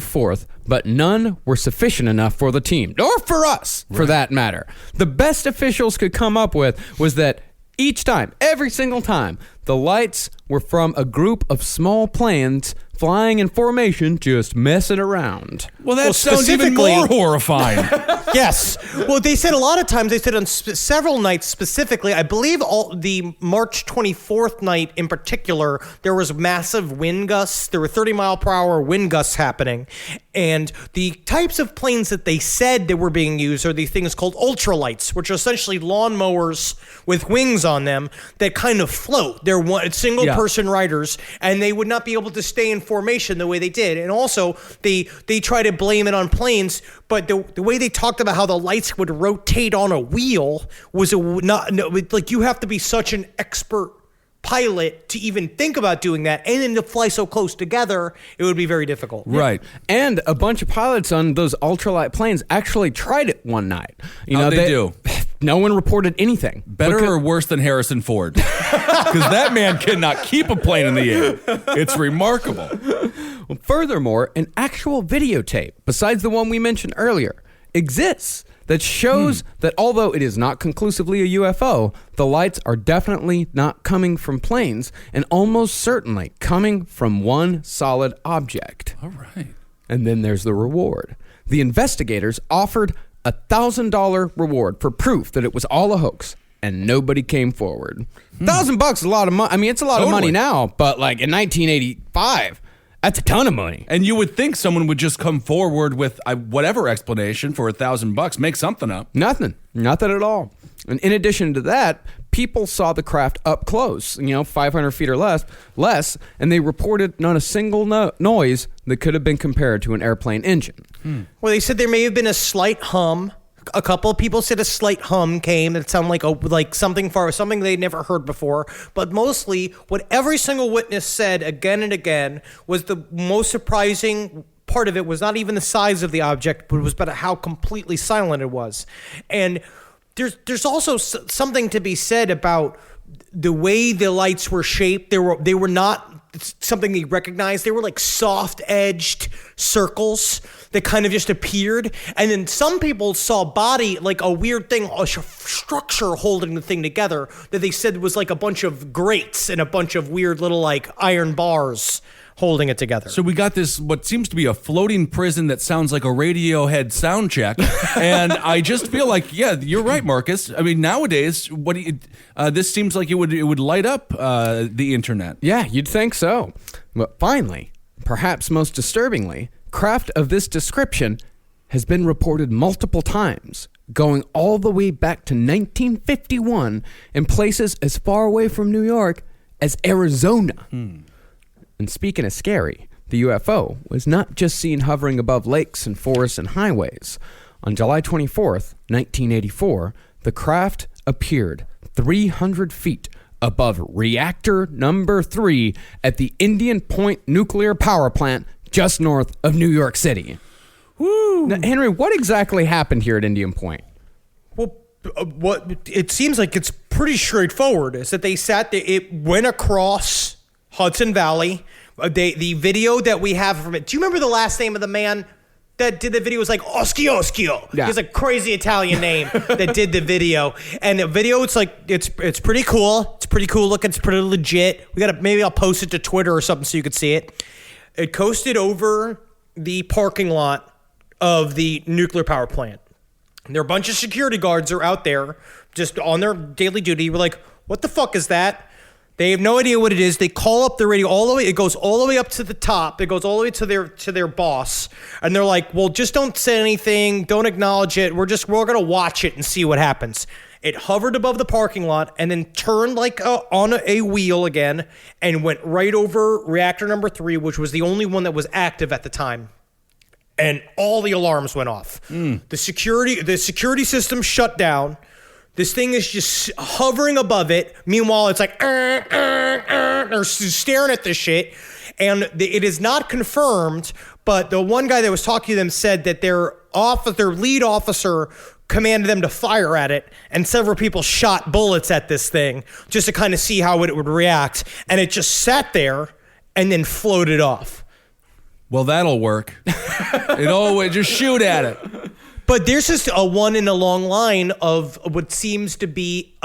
forth, but none were sufficient enough for the team, or for us, for that matter. The best officials could come up with was that each time, every single time, the lights were from a group of small planes flying in formation, just messing around. Well, that sounds even specifically- more horrifying. Yes. Well, they said a lot of times, they said on several nights specifically, I believe the March 24th night in particular, there was massive wind gusts. There were 30-mile-per-hour wind gusts happening. And the types of planes that they said that were being used are these things called ultralights, which are essentially lawnmowers with wings on them that kind of float. They're single-person riders, and they would not be able to stay in formation the way they did. And also, they try to blame it on planes, but the way they talked about how the lights would rotate on a wheel was like you have to be such an expert pilot to even think about doing that, and then to fly so close together, it would be very difficult. Right. And a bunch of pilots on those ultralight planes actually tried it one night. How'd they do? No one reported anything. Better or worse than Harrison Ford? Because that man cannot keep a plane in the air. It's remarkable. Well, furthermore, an actual videotape, besides the one we mentioned earlier, exists that shows that although it is not conclusively a UFO, the lights are definitely not coming from planes and almost certainly coming from one solid object. All right. And then there's the reward. The investigators offered a $1,000 reward for proof that it was all a hoax, and nobody came forward. $1,000 is a lot of money. I mean, it's a lot of money now, but like in 1985, that's a ton of money. And you would think someone would just come forward with whatever explanation for $1,000, make something up. Nothing at all. And in addition to that, people saw the craft up close, 500 feet or less, and they reported not a single noise that could have been compared to an airplane engine. Well, they said there may have been a slight hum. A couple of people said a slight hum came that sounded like something they'd never heard before. But mostly, what every single witness said again and again was the most surprising part of it was not even the size of the object, but it was about how completely silent it was. And there's also something to be said about the way the lights were shaped. They were not something they recognized. They were like soft-edged circles that kind of just appeared. And then some people saw body, like a weird thing, a structure holding the thing together that they said was like a bunch of grates and a bunch of weird little like iron bars holding it together. So we got this, what seems to be a floating prison that sounds like a Radiohead sound check. And I just feel like, yeah, you're right, Marcus. I mean, nowadays, this seems like it would light up the internet. Yeah, you'd think so. But finally, perhaps most disturbingly, craft of this description has been reported multiple times, going all the way back to 1951 in places as far away from New York as Arizona. And speaking of scary, the UFO was not just seen hovering above lakes and forests and highways. On July 24th, 1984, the craft appeared 300 feet above reactor number 3 at the Indian Point nuclear power plant just north of New York City. Woo! Now, Henry, what exactly happened here at Indian Point? Well, what it seems like it's pretty straightforward is that they sat there, it went across Hudson Valley. The video that we have from it. Do you remember the last name of the man that did the video? It was like Oschio. Yeah. He's a crazy Italian name that did the video. And the video, it's like it's pretty cool. It's pretty cool looking. It's pretty legit. Maybe I'll post it to Twitter or something so you could see it. It coasted over the parking lot of the nuclear power plant. And there are a bunch of security guards are out there just on their daily duty. We're like, what the fuck is that? They have no idea what it is. They call up the radio all the way. It goes all the way up to the top. It goes all the way to their boss, and they're like, "Well, just don't say anything. Don't acknowledge it. We're gonna watch it and see what happens." It hovered above the parking lot and then turned like on a wheel again and went right over reactor number 3, which was the only one that was active at the time. And all the alarms went off. The security system shut down. This thing is just hovering above it. Meanwhile, it's like, they're staring at this shit. And it is not confirmed, but the one guy that was talking to them said that their lead officer commanded them to fire at it, and several people shot bullets at this thing just to kind of see how it would react. And it just sat there and then floated off. Well, that'll work. Just shoot at it. But there's just a one in a long line of what seems to be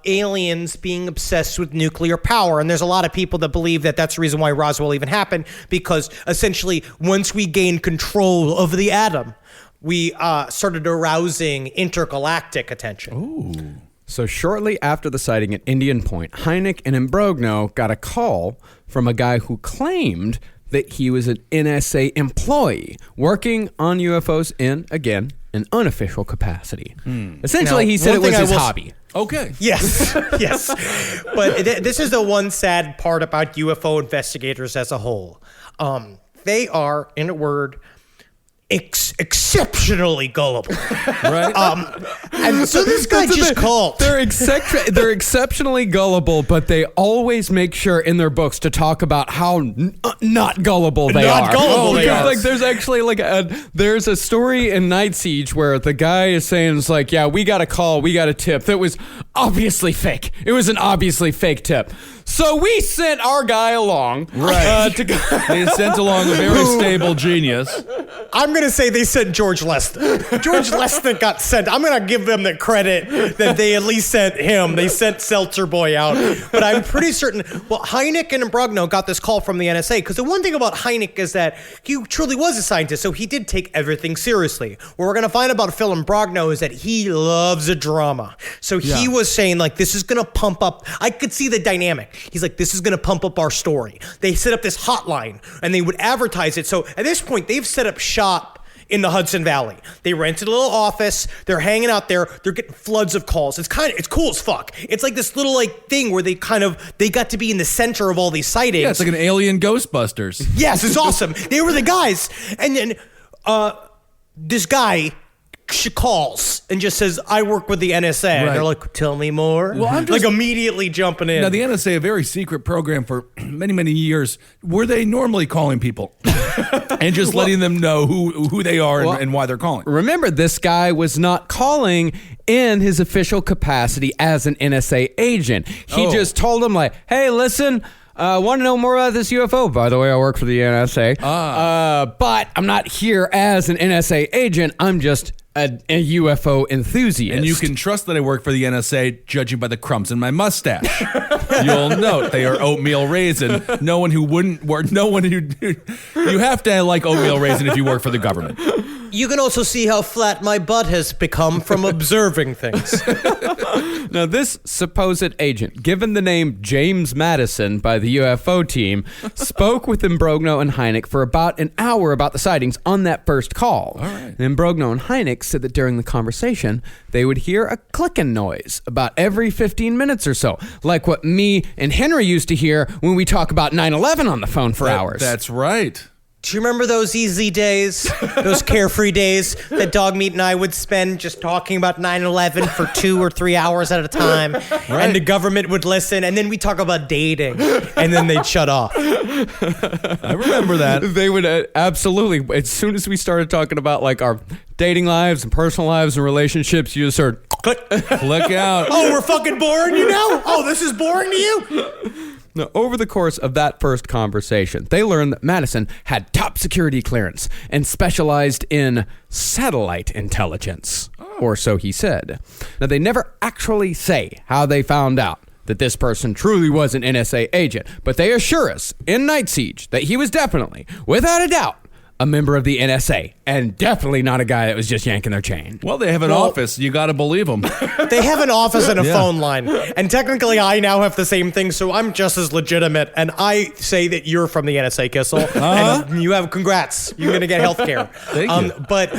aliens being obsessed with nuclear power. And there's a lot of people that believe that that's the reason why Roswell even happened, because essentially once we gained control of the atom, we started arousing intergalactic attention. Ooh. So shortly after the sighting at Indian Point, Hynek and Imbrogno got a call from a guy who claimed that he was an NSA employee working on UFOs in, again, an unofficial capacity. Essentially, he said it was his hobby. Okay. Yes, yes. But this is the one sad part about UFO investigators as a whole. They are, in a word, exceptionally gullible. Right. And so this guy just called. They're exceptionally gullible, but they always make sure in their books to talk about how not gullible they are. Not gullible they are. Like there's actually there's a story in Night Siege where the guy is saying, it's like, yeah, we got a call, we got a tip that was obviously fake. It was an obviously fake tip. So we sent our guy along. Right. They sent along a very stable genius. I'm going to say they sent George Lester. George Lester got sent. I'm going to give them the credit that they at least sent him. They sent Seltzer Boy out. But I'm pretty certain, Hynek and Imbrogno got this call from the NSA, because the one thing about Hynek is that he truly was a scientist, so he did take everything seriously. What we're going to find about Phil Imbrogno is that he loves a drama. So he was saying, like, this is going to pump up. I could see the dynamic. He's like, this is going to pump up our story. They set up this hotline, and they would advertise it. So at this point, they've set up shop in the Hudson Valley. They rented a little office. They're hanging out there. They're getting floods of calls. It's cool as fuck. It's like this little thing where they got to be in the center of all these sightings. Yeah, it's like an alien Ghostbusters. Yes, it's awesome. They were the guys. And then this guy calls and just says, I work with the NSA. Right. And they're like, tell me more. Well, I'm just immediately jumping in. Now, the NSA, a very secret program for many, many years, were they normally calling people and just letting them know who they are and why they're calling? Remember, this guy was not calling in his official capacity as an NSA agent. He just told them, like, hey, listen, want to know more about this UFO? By the way, I work for the NSA. But I'm not here as an NSA agent. I'm just a UFO enthusiast. And you can trust that I work for the NSA, judging by the crumbs in my mustache. You'll note they are oatmeal raisin. No one who wouldn't work. No one who. You have to like oatmeal raisin if you work for the government. You can also see how flat my butt has become from observing things. Now, this supposed agent, given the name James Madison by the UFO team, spoke with Imbrogno and Hynek for about an hour about the sightings on that first call. All right. And Imbrogno and Hynek said that during the conversation, they would hear a clicking noise about every 15 minutes or so, like what me and Henry used to hear when we talk about 9/11 on the phone for hours. That's right. Do you remember those easy days, those carefree days that Dogmeat and I would spend just talking about 9/11 for 2 or 3 hours at a time, and the government would listen, and then we talk about dating, and then they'd shut off. I remember that. They would absolutely, as soon as we started talking about like our dating lives and personal lives and relationships, you just heard click. Click out. Oh, we're fucking boring, you know? Oh, this is boring to you? Now, over the course of that first conversation, they learned that Madison had top security clearance and specialized in satellite intelligence, or so he said. Now, they never actually say how they found out that this person truly was an NSA agent, but they assure us in Night Siege that he was definitely, without a doubt, a member of the NSA, and definitely not a guy that was just yanking their chain. Well, they have an office. You got to believe them. They have an office and a phone line. And technically, I now have the same thing, so I'm just as legitimate. And I say that you're from the NSA, Kissel. And you have congrats. You're going to get health care. Thank you. But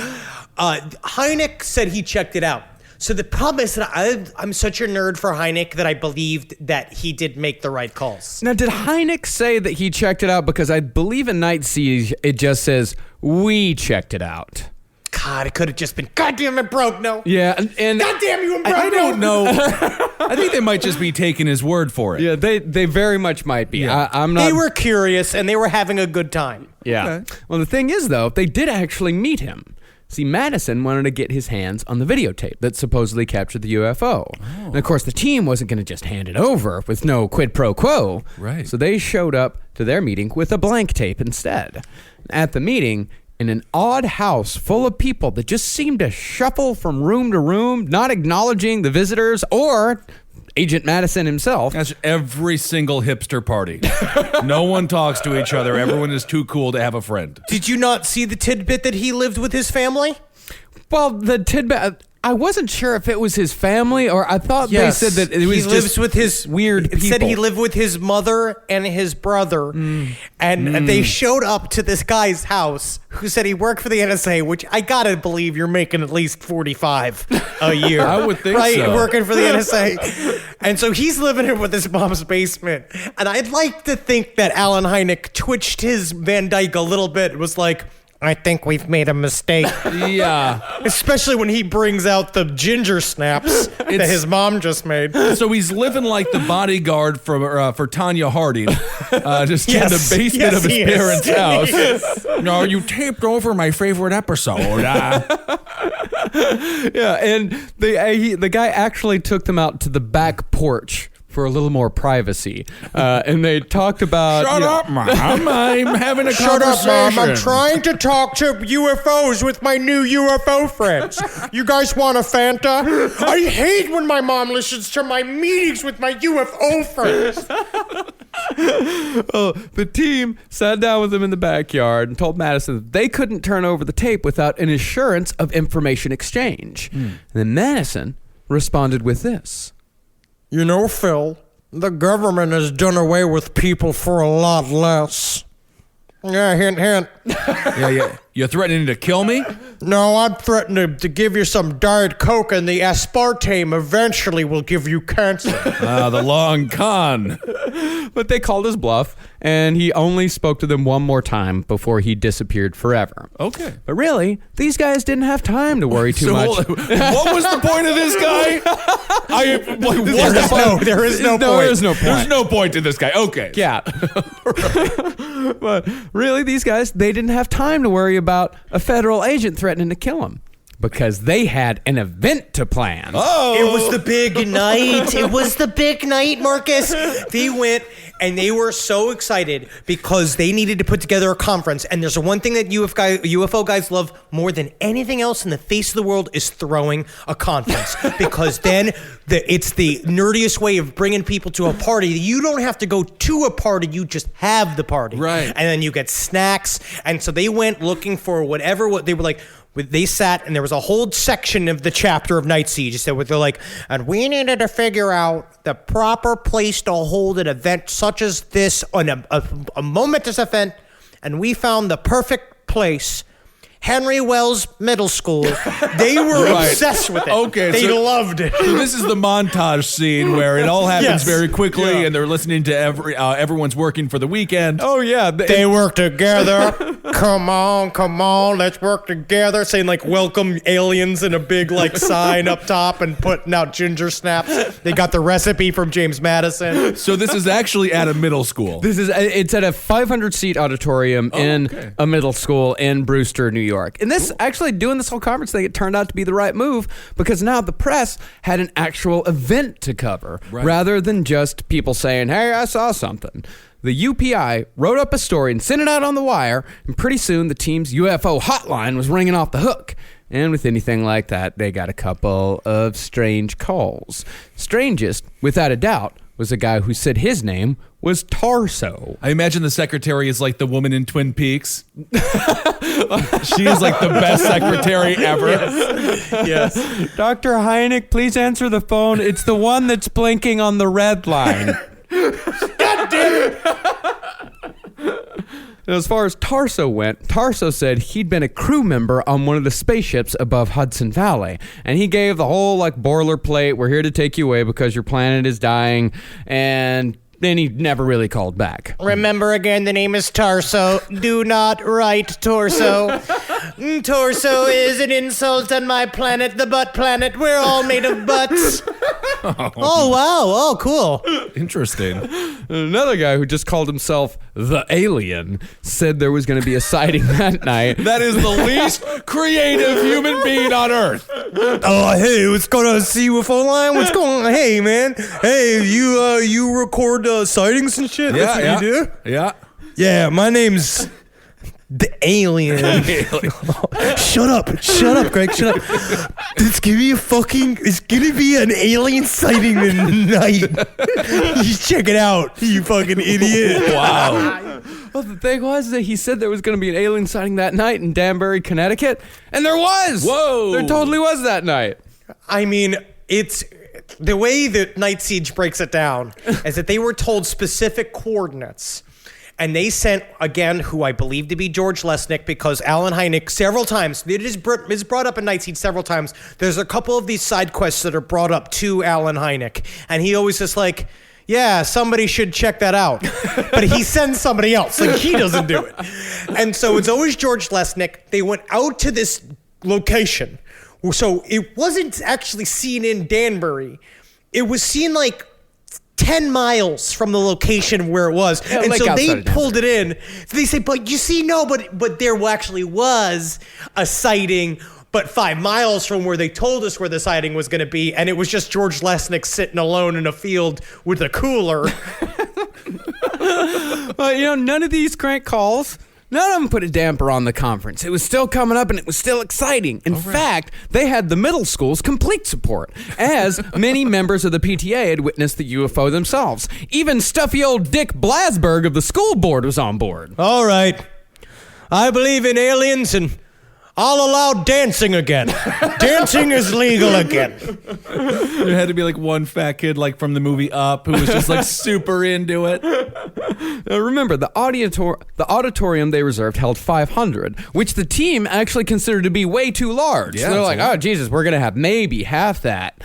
Hynek said he checked it out. So the problem is that I'm such a nerd for Hynek that I believed that he did make the right calls. Now, did Hynek say that he checked it out? Because I believe in Night Siege, it just says, we checked it out. God, it could have just been, God damn it, broke, no. Yeah, and God damn you, and broke, I don't know. I think they might just be taking his word for it. Yeah, they very much might be. Yeah. I'm not. They were curious, and they were having a good time. Yeah. Okay. Well, the thing is, though, they did actually meet him. See, Madison wanted to get his hands on the videotape that supposedly captured the UFO. And of course, the team wasn't going to just hand it over with no quid pro quo. Right. So they showed up to their meeting with a blank tape instead. At the meeting, in an odd house full of people that just seemed to shuffle from room to room, not acknowledging the visitors or Agent Madison himself. That's every single hipster party. No one talks to each other. Everyone is too cool to have a friend. Did you not see the tidbit that he lived with his family? Well, the tidbit, I wasn't sure if it was his family or I thought Yes. they said that it was he just lives with his weird It people. said he lived with his mother and his brother, and they showed up to this guy's house who said he worked for the NSA, which I gotta believe you're making at least 45 a year. I would think right? so. Working for the NSA, and so he's living in with his mom's basement. And I'd like to think that Alan Hynek twitched his Van Dyke a little bit. Was like, I think we've made a mistake. Yeah. Especially when he brings out the ginger snaps that his mom just made. So he's living like the bodyguard for Tanya Harding, just in the basement of his he is. parents' house. He is. No, you taped over my favorite episode. Yeah, and the guy actually took them out to the back porch for a little more privacy. And they talked about... Shut up, Mom. I'm having a Shut conversation. up, Mom. I'm trying to talk to UFOs with my new UFO friends. You guys want a Fanta? I hate when my mom listens to my meetings with my UFO friends. The team sat down with him in the backyard and told Madison that they couldn't turn over the tape without an assurance of information exchange. And then Madison responded with this. You know, Phil, the government has done away with people for a lot less. Yeah, hint, hint. Yeah. You're threatening to kill me? No, I'm threatening to give you some Diet Coke, and the aspartame eventually will give you cancer. The long con. But they called his bluff, and he only spoke to them one more time before he disappeared forever. Okay. But really, these guys didn't have time to worry too much. What was the point of this guy? There is no point. There is no point. There's no point to this guy. Okay. Yeah. But really, these guys, they didn't have time to worry about a federal agent threatening to kill him. because they had an event to plan. It was the big night. It was the big night, Marcus. They went and they were so excited because they needed to put together a conference. And there's one thing that UFO guys love more than anything else in the face of the world is throwing a conference. Because then it's the nerdiest way of bringing people to a party. You don't have to go to a party. You just have the party. Right. And then you get snacks. And so they went looking for whatever they were like. They sat and there was a whole section of the chapter of Night Siege. So they're like, and we needed to figure out the proper place to hold an event such as this, on a momentous event, and we found the perfect place. Henry Wells Middle School. They were obsessed with it. Okay, they loved it. So this is the montage scene where it all happens Yes. very quickly, and they're listening to everyone's working for the weekend. Oh, yeah. They work together. Come on, let's work together. Saying like welcome aliens in a big like sign up top and putting out ginger snaps. They got the recipe from James Madison. So this is actually at a middle school. It's at a 500-seat auditorium in a middle school in Brewster, New York. And this, actually doing this whole conference thing, it turned out to be the right move because now the press had an actual event to cover rather than just people saying, hey, I saw something. The UPI wrote up a story and sent it out on the wire, and pretty soon the team's UFO hotline was ringing off the hook. And with anything like that, they got a couple of strange calls. Strangest, without a doubt, was a guy who said his name was Tarso. I imagine the secretary is like the woman in Twin Peaks. She is like the best secretary ever. Yes. Dr. Hynek, please answer the phone. It's the one that's blinking on the red line. God damn it! As far as Tarso went, Tarso said he'd been a crew member on one of the spaceships above Hudson Valley. And he gave the whole like boilerplate, we're here to take you away because your planet is dying. And then he never really called back. Remember again, the name is Tarso. Do not write torso. Torso is an insult on my planet, the butt planet. We're all made of butts. Oh wow. Oh cool. Interesting. Another guy who just called himself the Alien said there was going to be a sighting that night. That is the least creative human being on Earth. Oh, hey, what's going on? UFO line? What's going on? Hey, man. Hey, you record sightings and shit? That's what you do? Yeah. Yeah, my name's the Alien. Shut up, Greg, shut up. It's gonna be an alien sighting tonight. You check it out, you fucking idiot. Wow. Well, the thing was that he said there was going to be an alien sighting that night in Danbury, Connecticut, and there was. Whoa. There totally was that night. I mean, it's the way that Night Siege breaks it down is that they were told specific coordinates. And they sent, again, who I believe to be George Lesnick, because Alan Hynek several times, it is brought up in Night Siege several times. There's a couple of these side quests that are brought up to Alan Hynek. And he always just like, yeah, somebody should check that out. But he sends somebody else. Like, he doesn't do it. And so it's always George Lesnick. They went out to this location. So it wasn't actually seen in Danbury. It was seen like 10 miles from the location where it was. Yeah, and like so they outside of pulled it in. So they say, but you see, no, but there actually was a sighting, but 5 miles from where they told us where the sighting was going to be. And it was just George Lesnick sitting alone in a field with a cooler. Well, none of these crank calls, none of them put a damper on the conference. It was still coming up and it was still exciting. In fact, they had the middle school's complete support, as many members of the PTA had witnessed the UFO themselves. Even stuffy old Dick Blasberg of the school board was on board. All right. I believe in aliens and I'll allow dancing again. Dancing is legal again. There had to be like one fat kid like from the movie Up who was just like super into it. Now remember, the auditorium they reserved held 500, which the team actually considered to be way too large. Yeah, so they're it's like, a lot. oh, Jesus, we're going to have maybe half that.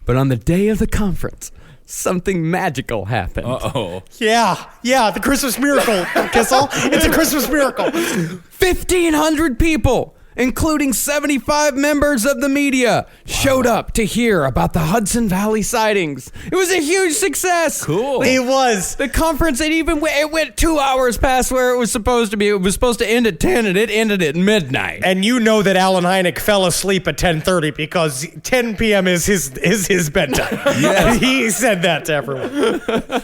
But on the day of the conference, something magical happened. Uh-oh. Yeah, the Christmas miracle, Kissel. It's a Christmas miracle. 1,500 people! including 75 members of the media, showed up to hear about the Hudson Valley sightings. It was a huge success. Cool. It was. The conference, it went 2 hours past where it was supposed to be. It was supposed to end at 10, and it ended at midnight. And you know that Alan Hynek fell asleep at 10:30 because 10 p.m. is his bedtime. Yes. He said that to everyone.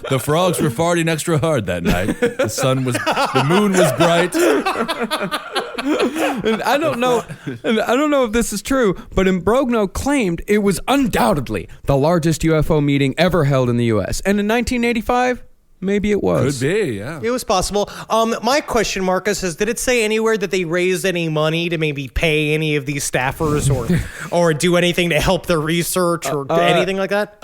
The frogs were farting extra hard that night. The moon was bright. And I don't know if this is true, but Imbrogno claimed it was undoubtedly the largest UFO meeting ever held in the U.S. And in 1985, maybe it was. Could be, yeah. It was possible. My question, Marcus, is did it say anywhere that they raised any money to maybe pay any of these staffers or do anything to help their research or anything like that?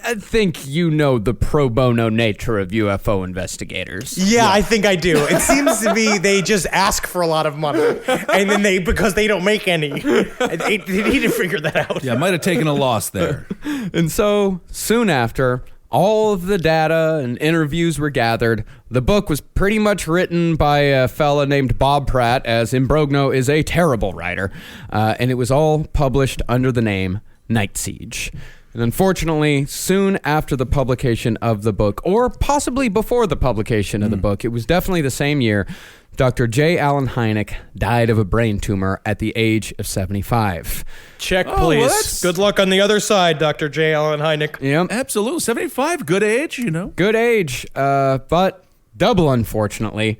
I think you know the pro bono nature of UFO investigators. Yeah, I think I do. It seems to be they just ask for a lot of money, and then because they don't make any, they need to figure that out. Yeah, might have taken a loss there. And so, soon after, all of the data and interviews were gathered. The book was pretty much written by a fella named Bob Pratt, as Imbrogno is a terrible writer, and it was all published under the name Night Siege. And unfortunately, soon after the publication of the book, or possibly before the publication of the book, it was definitely the same year, Dr. J. Allen Hynek died of a brain tumor at the age of 75. Check, please. well, Good luck on the other side, Dr. J. Allen Hynek. Yep. Absolutely. 75, good age, you know. Good age, but double unfortunately.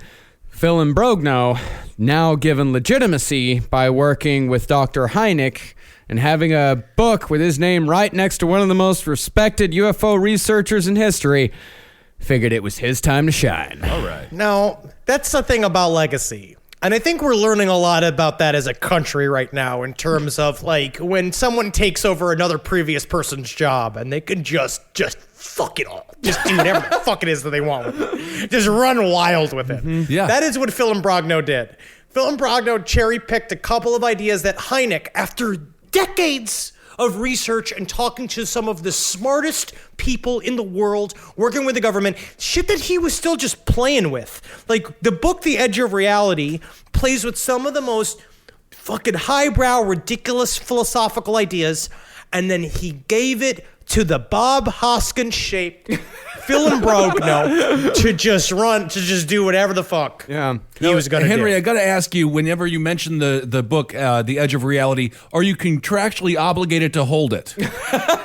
Phil Imbrogno, now given legitimacy by working with Dr. Hynek and having a book with his name right next to one of the most respected UFO researchers in history, figured it was his time to shine. All right. Now, that's the thing about legacy. And I think we're learning a lot about that as a country right now in terms of, like, when someone takes over another previous person's job and they can just fuck it all. Just do whatever the fuck it is that they want with it. Just run wild with it. Yeah. That is what Phil Imbrogno did. Phil Imbrogno cherry-picked a couple of ideas that Hynek, after decades of research and talking to some of the smartest people in the world, working with the government, shit that he was still just playing with. Like, the book, The Edge of Reality, plays with some of the most fucking highbrow, ridiculous philosophical ideas, and then he gave it to the Bob Hoskins-shaped Phil Imbrogno to just do whatever the fuck he was going to do. Henry, I got to ask you, whenever you mention the book, The Edge of Reality, are you contractually obligated to hold it?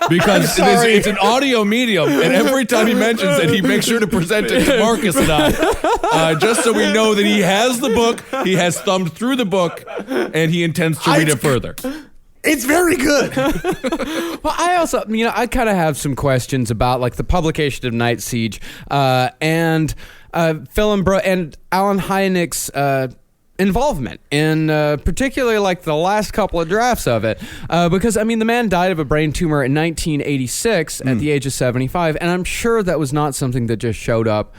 Because it's an audio medium, and every time he mentions it, he makes sure to present it to Marcus and I, just so we know that he has the book, he has thumbed through the book, and he intends to read it further. It's very good. Well, I also, I kind of have some questions about, like, the publication of Night Siege and Phil and Alan Hynek's involvement in particularly, like, the last couple of drafts of it. Because, the man died of a brain tumor in 1986 at the age of 75, and I'm sure that was not something that just showed up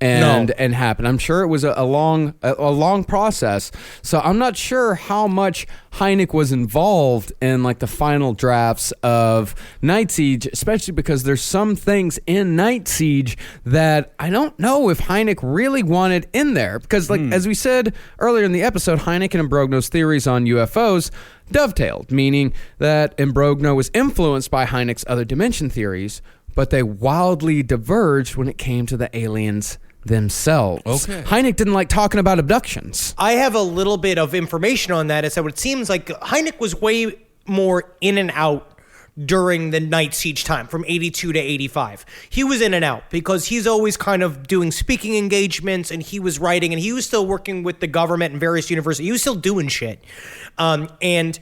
and happen. I'm sure it was a long process. So I'm not sure how much Hynek was involved in, like, the final drafts of Night Siege, especially because there's some things in Night Siege that I don't know if Hynek really wanted in there. Because, like, as we said earlier in the episode, Hynek and Imbrogno's theories on UFOs dovetailed, meaning that Imbrogno was influenced by Hynek's other dimension theories, but they wildly diverged when it came to the aliens themselves. Okay. Hynek didn't like talking about abductions. I have a little bit of information on that. Is that what it seems like Hynek was way more in and out during the Night Siege time from 82 to 85. He was in and out because he's always kind of doing speaking engagements, and he was writing, and he was still working with the government and various universities. He was still doing shit. And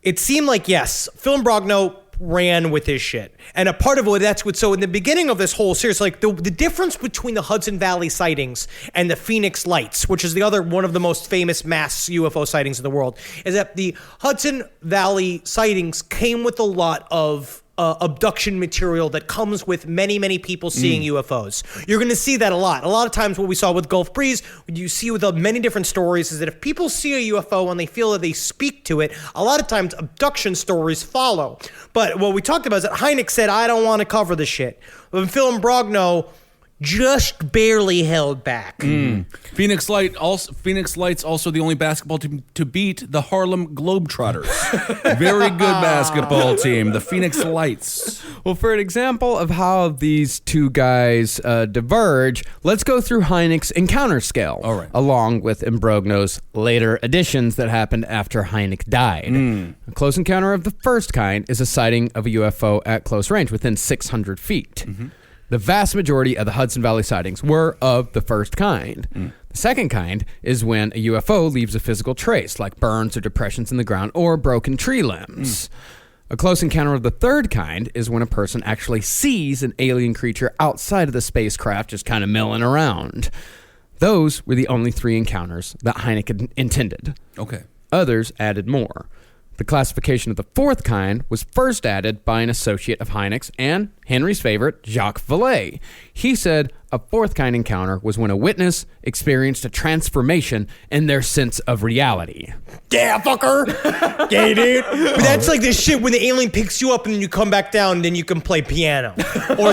it seemed like, yes, Phil Imbrogno ran with his shit. And a part of what so in the beginning of this whole series, like the difference between the Hudson Valley sightings and the Phoenix Lights, which is the other one of the most famous mass UFO sightings in the world, is that the Hudson Valley sightings came with a lot of abduction material that comes with many, many people seeing UFOs. You're going to see that a lot. A lot of times what we saw with Gulf Breeze, what you see with many different stories is that if people see a UFO and they feel that they speak to it, a lot of times abduction stories follow. But what we talked about is that Hynek said, I don't want to cover this shit. When Phil Imbrogno just barely held back. Phoenix Lights also the only basketball team to beat the Harlem Globetrotters. Very good basketball team, the Phoenix Lights. Well, for an example of how these two guys diverge, let's go through Hynek's encounter scale, All right. along with Imbrogno's later additions that happened after Hynek died. A close encounter of the first kind is a sighting of a UFO at close range, within 600 feet. The vast majority of the Hudson Valley sightings were of the first kind. The second kind is when a UFO leaves a physical trace, like burns or depressions in the ground or broken tree limbs. A close encounter of the third kind is when a person actually sees an alien creature outside of the spacecraft just kind of milling around. Those were the only 3 encounters that Hynek intended. Okay. Others added more. The classification of the fourth kind was first added by an associate of Hynek's and Henry's favorite, Jacques Vallée. He said a fourth kind encounter was when a witness experienced a transformation in their sense of reality. Yeah, fucker. Yeah, dude. But that's like this shit when the alien picks you up and then you come back down and then you can play piano. Or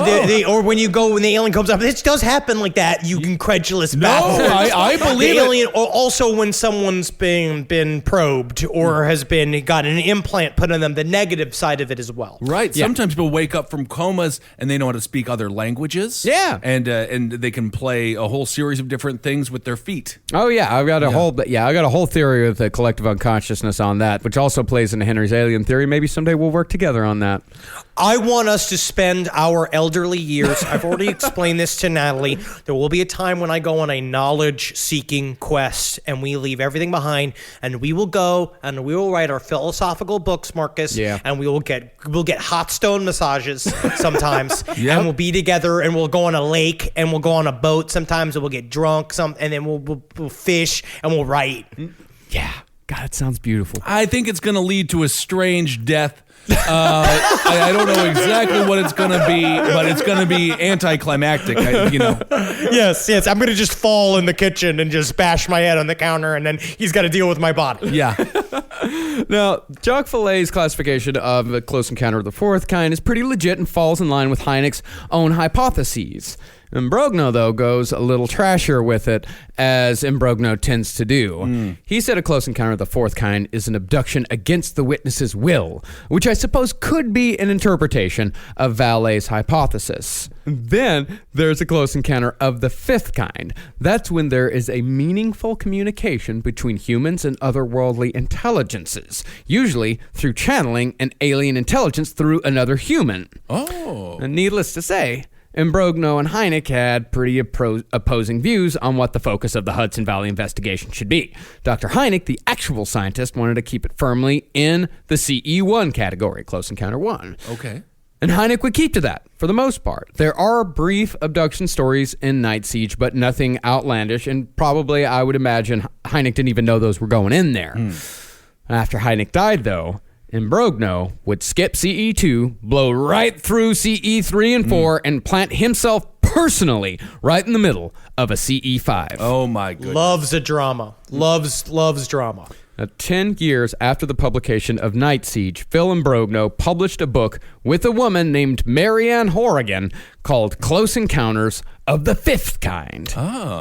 or when the alien comes up. This does happen like that, you incredulous bastard. I believe the it. alien, or also when someone's been probed or has got an implant put on them, the negative side of it as well. Right. Yeah. Sometimes people wake up from comas and they know how to speak other languages. Yeah. And they can play a whole series of different things with their feet. Oh yeah, I've got a whole theory of the collective unconsciousness on that, which also plays into Henry's alien theory. Maybe someday we'll work together on that. I want us to spend our elderly years. I've already explained this to Natalie. There will be a time when I go on a knowledge-seeking quest, and we leave everything behind, and we will go and we will write our philosophical books, Marcus. Yeah. And we'll get hot stone massages sometimes, Yep. and we'll be together, and we'll go on a lake, and we'll go on a boat sometimes, and we'll get drunk, and then we'll fish, and we'll write. Yeah. God, it sounds beautiful. I think it's going to lead to a strange death. I don't know exactly what it's going to be, but it's going to be anticlimactic. Yes. I'm going to just fall in the kitchen and just bash my head on the counter, and then he's got to deal with my body. Yeah. Now, Jacques Vallée's classification of a close encounter of the fourth kind is pretty legit and falls in line with Hynek's own hypotheses. Imbrogno, though, goes a little trashier with it, as Imbrogno tends to do. He said a close encounter of the fourth kind is an abduction against the witness's will, which I suppose could be an interpretation of Vallée's hypothesis. Then there's a close encounter of the fifth kind. That's when there is a meaningful communication between humans and otherworldly intelligences, usually through channeling an alien intelligence through another human. Oh. And needless to say, Imbrogno and Hynek had pretty opposing views on what the focus of the Hudson Valley investigation should be. Dr. Hynek, the actual scientist, wanted to keep it firmly in the CE1 category, Close Encounter 1. Okay. And Hynek would keep to that, for the most part. There are brief abduction stories in Night Siege, but nothing outlandish, and probably, I would imagine, Hynek didn't even know those were going in there. After Hynek died, though, Imbrogno would skip CE2, blow right through CE3 and 4, and plant himself personally right in the middle of a CE5. Oh, my goodness. Loves a drama. Loves drama. Now, 10 years after the publication of Night Siege, Phil Imbrogno published a book with a woman named Marianne Horrigan called Close Encounters of the Fifth Kind.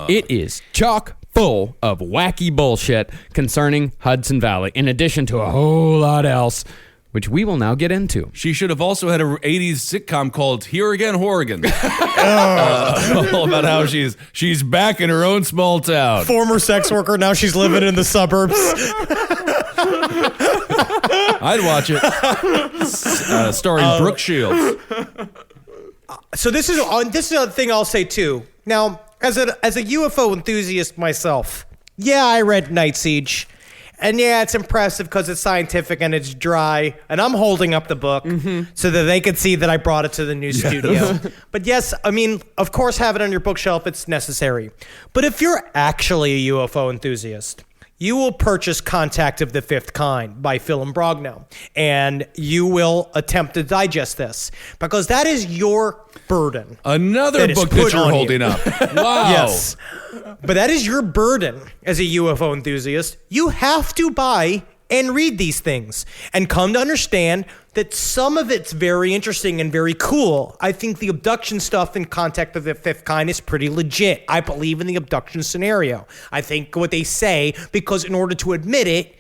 It is chock full of wacky bullshit concerning Hudson Valley, in addition to a whole lot else, which we will now get into. She should have also had an 80s sitcom called Here Again, Horrigan. All about how she's back in her own small town. Former sex worker, now she's living in the suburbs. I'd watch it. Starring Brooke Shields. So this is a thing I'll say too. Now, as a UFO enthusiast myself, yeah, I read Night Siege. And yeah, it's impressive because it's scientific and it's dry. And I'm holding up the book so that they could see that I brought it to the new studio. But yes, I mean, of course, have it on your bookshelf. It's necessary. But if you're actually a UFO enthusiast, you will purchase Contact of the Fifth Kind by Phil Imbrogno. And you will attempt to digest this because that is your burden. Another that book is put that you're on holding you. up. Wow. Yes. But that is your burden as a UFO enthusiast. You have to buy and read these things and come to understand that some of it's very interesting and very cool. I think the abduction stuff in Contact of the Fifth Kind is pretty legit. I believe in the abduction scenario. I think what they say, because in order to admit it,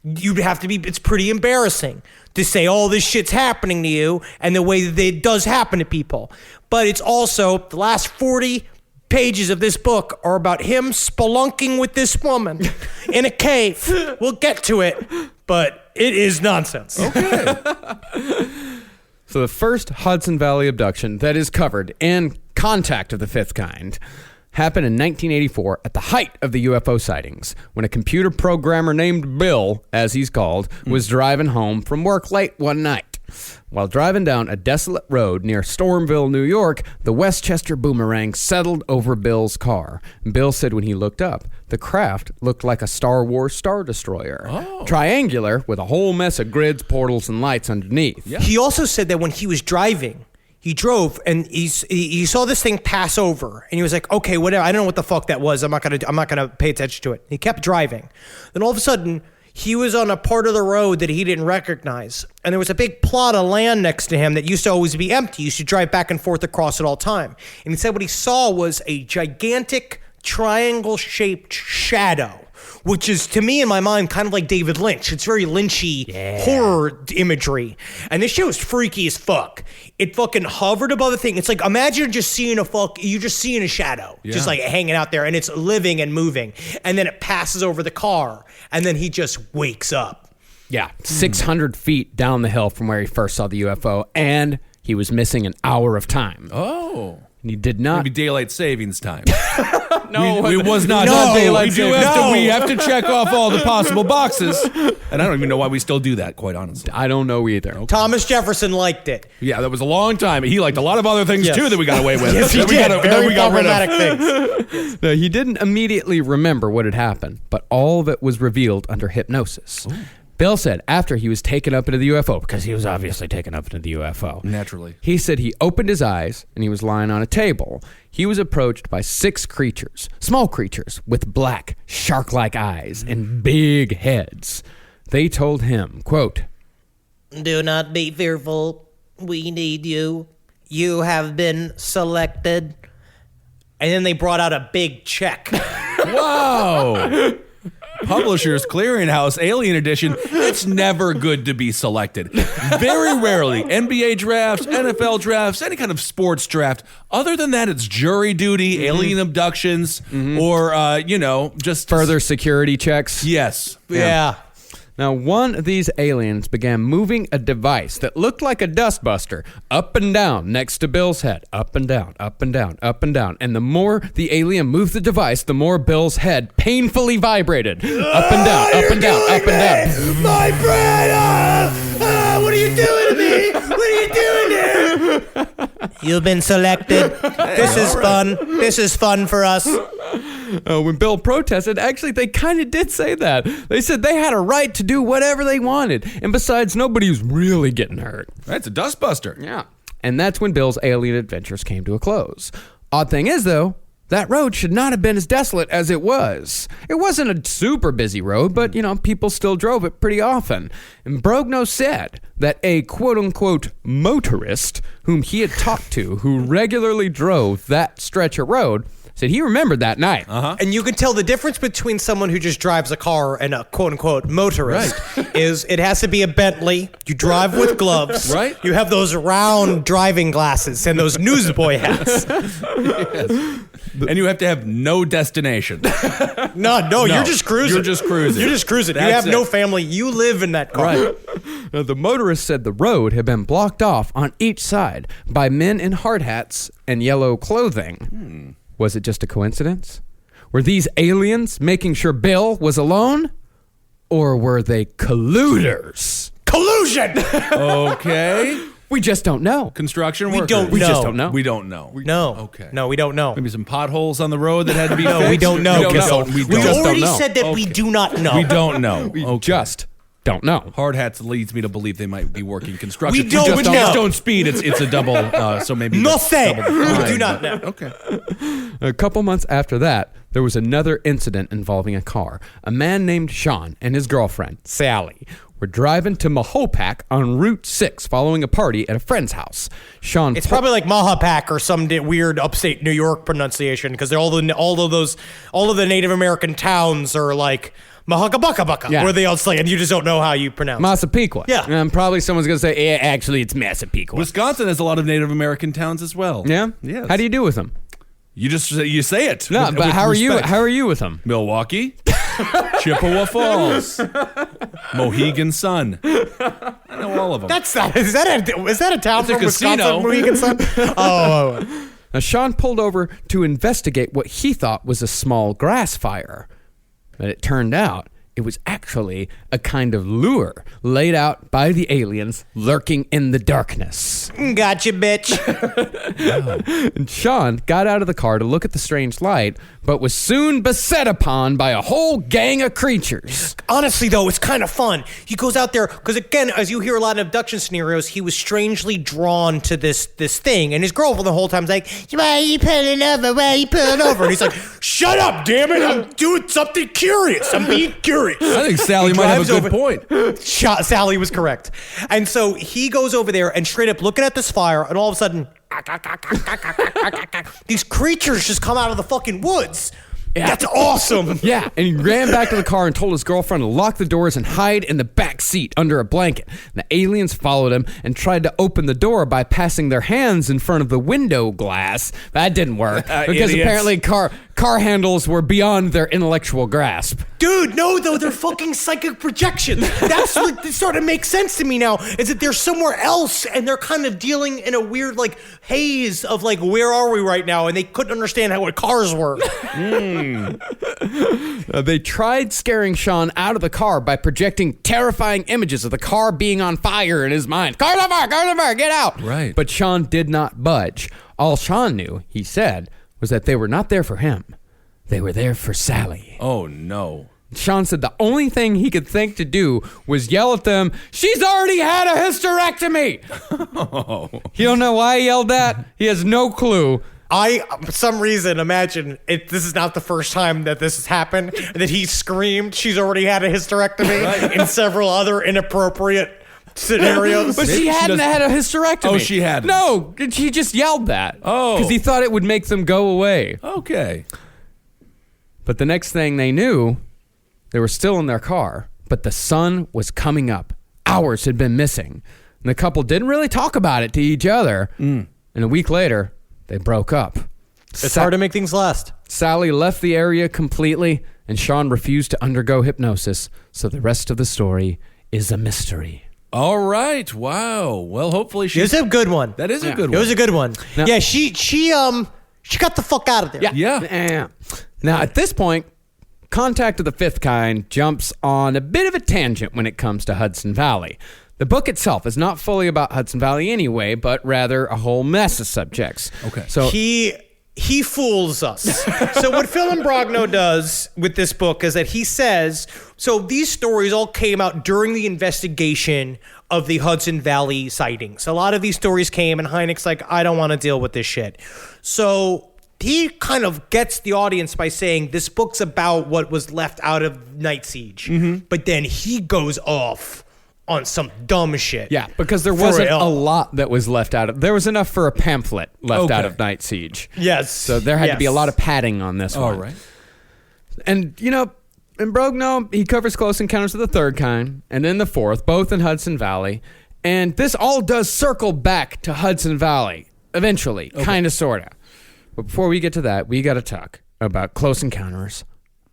you'd have to be, it's pretty embarrassing to say, oh, this shit's happening to you, and the way that it does happen to people. But it's also, the last 40 pages of this book are about him spelunking with this woman in a cave. We'll get to it, but it is nonsense. So the first Hudson Valley abduction that is covered in Contact of the Fifth Kind happened in 1984 at the height of the UFO sightings, when a computer programmer named Bill, as he's called, was driving home from work late one night. While driving down a desolate road near Stormville, New York, the Westchester Boomerang settled over Bill's car. Bill said when he looked up, the craft looked like a Star Wars Star Destroyer. Triangular, with a whole mess of grids, portals, and lights underneath. He also said that when he was driving, he drove and he saw this thing pass over, and he was like, okay, whatever. I don't know what the fuck that was. I'm not gonna pay attention to it. He kept driving. Then all of a sudden, he was on a part of the road that he didn't recognize, and there was a big plot of land next to him that used to always be empty. He used to drive back and forth across it all the time. And he said what he saw was a gigantic triangle-shaped shadow, which is, to me, in my mind, kind of like David Lynch. It's very Lynchy horror imagery. And this shit was freaky as fuck. It fucking hovered above the thing. It's like, imagine just seeing you're just seeing a shadow, just like hanging out there, and it's living and moving. And then it passes over the car, and then he just wakes up. Yeah, 600 feet down the hill from where he first saw the UFO, and he was missing an hour of time. Oh. And he did not... Maybe daylight savings time. No, it was not daylight savings. We have to check off all the possible boxes. And I don't even know why we still do that, quite honestly. I don't know either. Okay. Thomas Jefferson liked it. Yeah, that was a long time. He liked a lot of other things, too, that we got away with. Yes, he did. Very problematic things. Now, he didn't immediately remember what had happened, but all of it was revealed under hypnosis. Ooh. Bill said after he was taken up into the UFO, because he was obviously taken up into the UFO. Naturally. He said he opened his eyes and he was lying on a table. He was approached by 6 creatures, small creatures with black, shark-like eyes and big heads. They told him, quote, Do not be fearful. We need you. You have been selected. And then they brought out a big check. Whoa. Publishers Clearinghouse Alien Edition. It's never good to be selected. Very rarely. NBA drafts, NFL drafts, any kind of sports draft. Other than that, it's jury duty, alien abductions, or, just... further security checks. Yes. Yeah. Now, one of these aliens began moving a device that looked like a dustbuster up and down next to Bill's head. Up and down, up and down, up and down. And the more the alien moved the device, the more Bill's head painfully vibrated. Up and down, up and down, up and down. My brain! What are you doing to me? What are you doing here? You've been selected. This is fun. This is fun for us. When Bill protested, actually, they kind of did say that. They said they had a right to do whatever they wanted. And besides, nobody was really getting hurt. That's a dustbuster. Yeah. And that's when Bill's alien adventures came to a close. Odd thing is, though, that road should not have been as desolate as it was. It wasn't a super busy road, but, people still drove it pretty often. And Brogno said that a quote-unquote motorist whom he had talked to, who regularly drove that stretch of road, said he remembered that night. And you can tell the difference between someone who just drives a car and a quote-unquote motorist is it has to be a Bentley. You drive with gloves. Right. You have those round driving glasses and those newsboy hats. And you have to have no destination. No, you're just cruising. You're just cruising. You're just cruising. You That's have no it. family. You live in that car. Right. Now, the motorist said the road had been blocked off on each side by men in hard hats and yellow clothing. Was it just a coincidence? Were these aliens making sure Bill was alone? Or were they colluders? Collusion! Okay. We just don't know. Construction We workers. don't We know. just don't know. We don't know. No. Okay. No, we don't know. Maybe some potholes on the road that had to be fixed? we don't know. We don't know. We just don't already know. said that we do not know. We don't know. We Okay. just don't know. Hard hats leads me to believe they might be working construction. We don't just know. don't speed. It's a double. So maybe No that's say. double We fine, do not but- know. Okay. A couple months after that, there was another incident involving a car. A man named Sean and his girlfriend, Sally, were driving to Mahopac on Route 6 following a party at a friend's house. Sean It's probably like Mahopac or some weird upstate New York pronunciation because all of the Native American towns are like Mahakabaka, Yeah. where they all say, and you just don't know how you pronounce it. Massapequa. Yeah. And probably someone's going to say, yeah, actually, it's Massapequa. Wisconsin has a lot of Native American towns as well. Yeah? Yes. How do you do with them? You say it. No, with- but with how respect. are you with them? Milwaukee, Chippewa Falls, Mohegan Sun. I know all of them. That's not. Is that a town It's a from casino. Wisconsin? Mohegan Sun? Oh. Now, Sean pulled over to investigate what he thought was a small grass fire. But it turned out it was actually a kind of lure laid out by the aliens lurking in the darkness. Gotcha, bitch. And Sean got out of the car to look at the strange light, but was soon beset upon by a whole gang of creatures. Honestly, though, it's kind of fun. He goes out there because, again, as you hear a lot of abduction scenarios, he was strangely drawn to this thing, and his girlfriend the whole time's like, "Why are you pulling over? Why are you pulling over?" And he's like, "Shut up, damn it! I'm doing something curious. I'm being curious." I think Sally He might have a drives good point. Sally was correct. And so he goes over there and straight up looking at this fire, and all of a sudden, these creatures just come out of the fucking woods. Yeah. That's awesome. Yeah, and he ran back to the car and told his girlfriend to lock the doors and hide in the back seat under a blanket. The aliens followed him and tried to open the door by passing their hands in front of the window glass. That didn't work because Idiots. apparently car handles were beyond their intellectual grasp. Dude, no, though, they're fucking psychic projections. That's what sort of makes sense to me now, is that they're somewhere else and they're kind of dealing in a weird, like, haze of, like, where are we right now? And they couldn't understand what cars were. They tried scaring Sean out of the car by projecting terrifying images of the car being on fire in his mind. Car's on fire, get out! Right. But Sean did not budge. All Sean knew, he said, was that they were not there for him. They were there for Sally. Oh, no. Sean said the only thing he could think to do was yell at them, "She's already had a hysterectomy!" You don't know why he yelled that? He has no clue. I, for some reason, imagine this is not the first time that this has happened, that he screamed she's already had a hysterectomy in several other inappropriate scenarios. But she hadn't had a hysterectomy. Oh, she hadn't. No, he just yelled that. Oh. Because he thought it would make them go away. Okay. But the next thing they knew, they were still in their car, but the sun was coming up. Hours had been missing. And the couple didn't really talk about it to each other. And a week later, they broke up. It's hard to make things last. Sally left the area completely, and Sean refused to undergo hypnosis, so the rest of the story is a mystery. All right. Wow. Well, hopefully It was a good one. That is a good It one. was a good one. Now- Yeah, she got the fuck out of there. Yeah. Now, at this point, Contact of the Fifth Kind jumps on a bit of a tangent when it comes to Hudson Valley. The book itself is not fully about Hudson Valley anyway, but rather a whole mess of subjects. Okay. So He fools us. So what Phil Imbrogno does with this book is that he says, so these stories all came out during the investigation of the Hudson Valley sightings. A lot of these stories came, and Hynek's like, I don't want to deal with this shit. So he kind of gets the audience by saying this book's about what was left out of Night Siege. But then he goes off on some dumb shit. yeah, because there For wasn't it a all. lot that was left out of. There was enough for a pamphlet left out Okay. of Night Siege. Yes. So there had to be a lot of padding on this All one. right. And, you know, in Brogno, he covers Close Encounters of the Third Kind and then the Fourth, both in Hudson Valley. And this all does circle back to Hudson Valley, eventually, kind of, sort of. But before we get to that, we got to talk about Close Encounters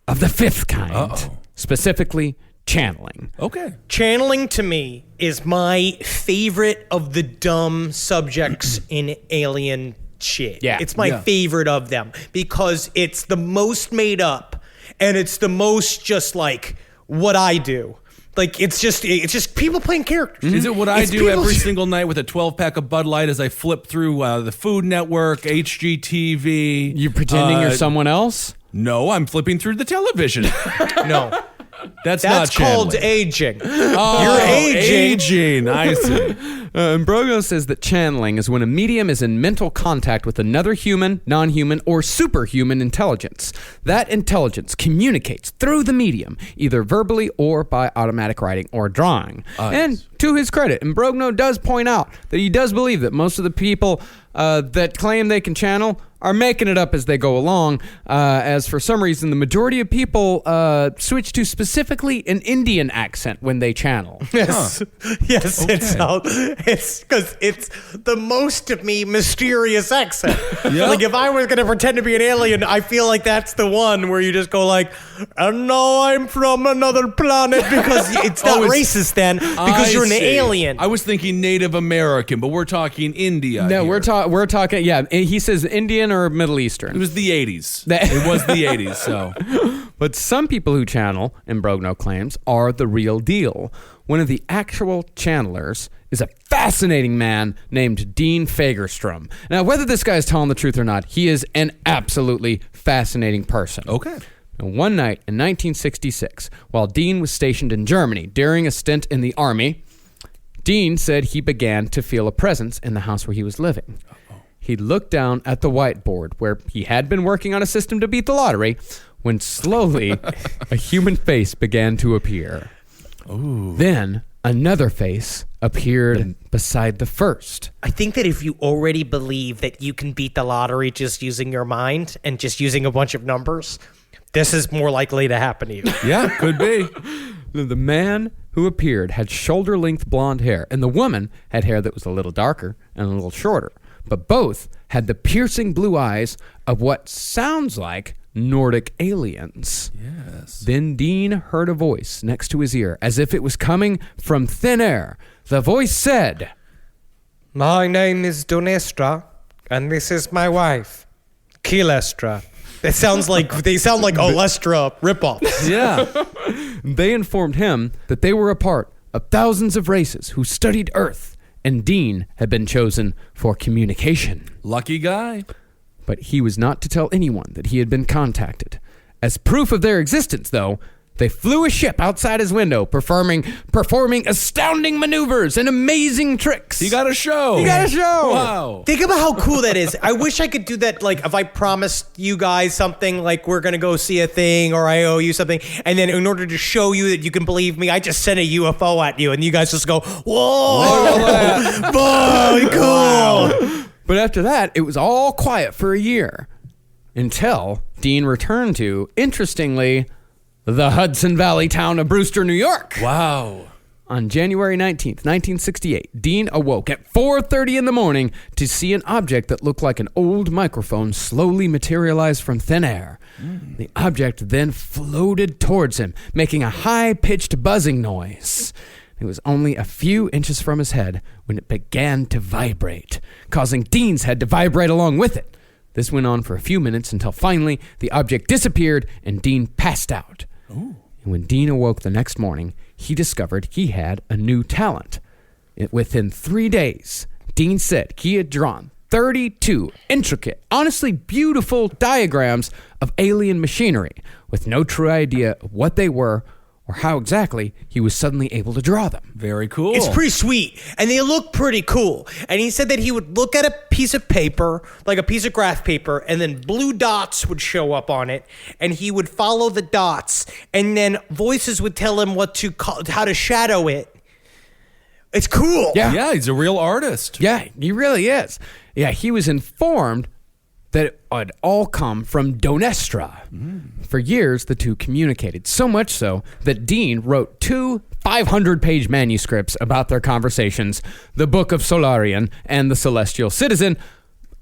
of the Fifth Kind. Uh-oh. Specifically, channeling. Okay. Channeling to me is my favorite of the dumb subjects in alien shit. Yeah. It's my Yeah. favorite of them because it's the most made up and it's the most just like what I do. Like it's just people playing characters. Is it what I It's do people- every single night with a 12-pack of Bud Light as I flip through the Food Network, HGTV? You pretending you're someone else? No, I'm flipping through the television. No. That's That's not called channeling. aging. Oh, You're aging. I see. Imbrogno says that channeling is when a medium is in mental contact with another human, non-human, or superhuman intelligence. That intelligence communicates through the medium, either verbally or by automatic writing or drawing. And to his credit, Imbrogno does point out that he does believe that most of the people that claim they can channel are making it up as they go along, as for some reason the majority of people switch to specifically an Indian accent when they channel. Yes, yes, it's because it's the most to me mysterious accent. Like if I was gonna pretend to be an alien, I feel like that's the one where you just go like, "And no, I'm from another planet," because it's not racist then, because you're an alien. I was thinking Native American, but we're talking India. No, here. we're talking. Yeah, he says Indian or Middle Eastern. It was the 80s. It was the 80s, so. But some people who channel, Imbrogno claims, are the real deal. One of the actual channelers is a fascinating man named Dean Fagerstrom. Now, whether this guy is telling the truth or not, he is an absolutely fascinating person. Okay. Now, one night in 1966, while Dean was stationed in Germany during a stint in the army, Dean said he began to feel a presence in the house where he was living. He looked down at the whiteboard where he had been working on a system to beat the lottery when slowly a human face began to appear. Ooh. Then another face appeared beside the first. I think that if you already believe that you can beat the lottery just using your mind and just using a bunch of numbers, this is more likely to happen to you. Yeah, could be. The man who appeared had shoulder-length blonde hair, and the woman had hair that was a little darker and a little shorter. But both had the piercing blue eyes of what sounds like Nordic aliens. Yes. Then Dean heard a voice next to his ear, as if it was coming from thin air. The voice said, "My name is Donestra, and this is my wife, Kilestra." They sound like Olestra ripoffs. Yeah. They informed him that they were a part of thousands of races who studied Earth, and Dean had been chosen for communication. Lucky guy. But he was not to tell anyone that he had been contacted. As proof of their existence, though, they flew a ship outside his window, performing astounding maneuvers and amazing tricks. You got a show. Wow. Think about how cool that is. I wish I could do that, like, if I promised you guys something, like we're going to go see a thing or I owe you something, and then in order to show you that you can believe me, I just send a UFO at you, and you guys just go, whoa, boy, cool. But after that, it was all quiet for a year, until Dean returned to, interestingly, the Hudson Valley town of Brewster, New York. Wow. On January 19th, 1968, Dean awoke at 4:30 in the morning to see an object that looked like an old microphone slowly materialize from thin air. The object then floated towards him, making a high-pitched buzzing noise. It was only a few inches from his head when it began to vibrate, causing Dean's head to vibrate along with it. This went on for a few minutes until finally the object disappeared and Dean passed out. Ooh. And when Dean awoke the next morning, he discovered he had a new talent. Within 3 days, Dean said he had drawn 32 intricate, honestly beautiful diagrams of alien machinery with no true idea of what they were or how exactly he was suddenly able to draw them. Very cool. It's pretty sweet, and they look pretty cool. And he said that he would look at a piece of paper, like a piece of graph paper, and then blue dots would show up on it, and he would follow the dots, and then voices would tell him how to shadow it. It's cool. Yeah, he's a real artist. Yeah, he really is. Yeah, he was informed that it had all come from Donestra. For years, the two communicated, so much so that Dean wrote 2 500-page manuscripts about their conversations, the Book of Solarian and the Celestial Citizen,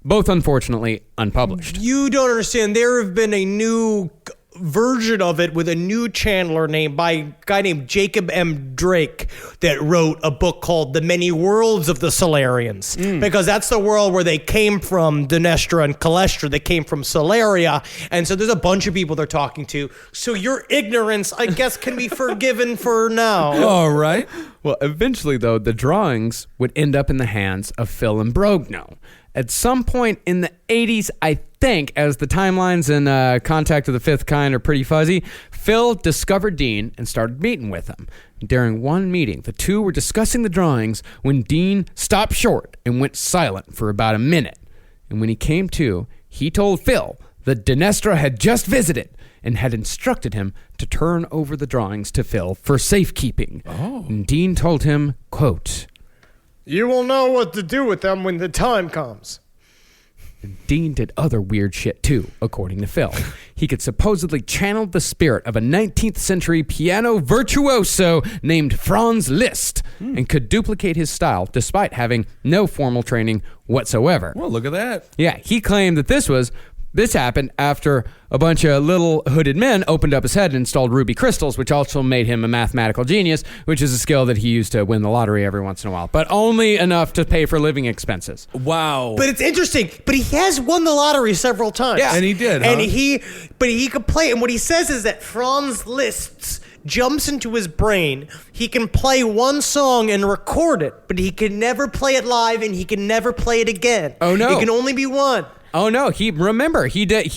both unfortunately unpublished. You don't understand. There have been a new version of it with a new channeler by a guy named Jacob M. Drake that wrote a book called The Many Worlds of the Solarians, because that's the world where they came from, Donestra and Calestra. They came from Solaria, and so there's a bunch of people they're talking to. So your ignorance, I guess, can be forgiven for now. All right. Well, eventually, though, the drawings would end up in the hands of Phil Imbrogno, At some point in the 80s, I think, as the timelines in Contact of the Fifth Kind are pretty fuzzy, Phil discovered Dean and started meeting with him. During one meeting, the two were discussing the drawings when Dean stopped short and went silent for about a minute. And when he came to, he told Phil that Dinestra had just visited and had instructed him to turn over the drawings to Phil for safekeeping. And Dean told him, quote, You will know what to do with them when the time comes. Dean did other weird shit too, according to Phil. He could supposedly channel the spirit of a 19th century piano virtuoso named Franz Liszt and could duplicate his style despite having no formal training whatsoever. Well, look at that. Yeah, he claimed that this happened after a bunch of little hooded men opened up his head and installed ruby crystals, which also made him a mathematical genius, which is a skill that he used to win the lottery every once in a while, but only enough to pay for living expenses. Wow. But it's interesting. But he has won the lottery several times. Yeah. And he did, And huh? he could play. And what he says is that Franz Liszt jumps into his brain. He can play one song and record it, but he can never play it live, and he can never play it again. Oh, no. It can only be one. Oh no, he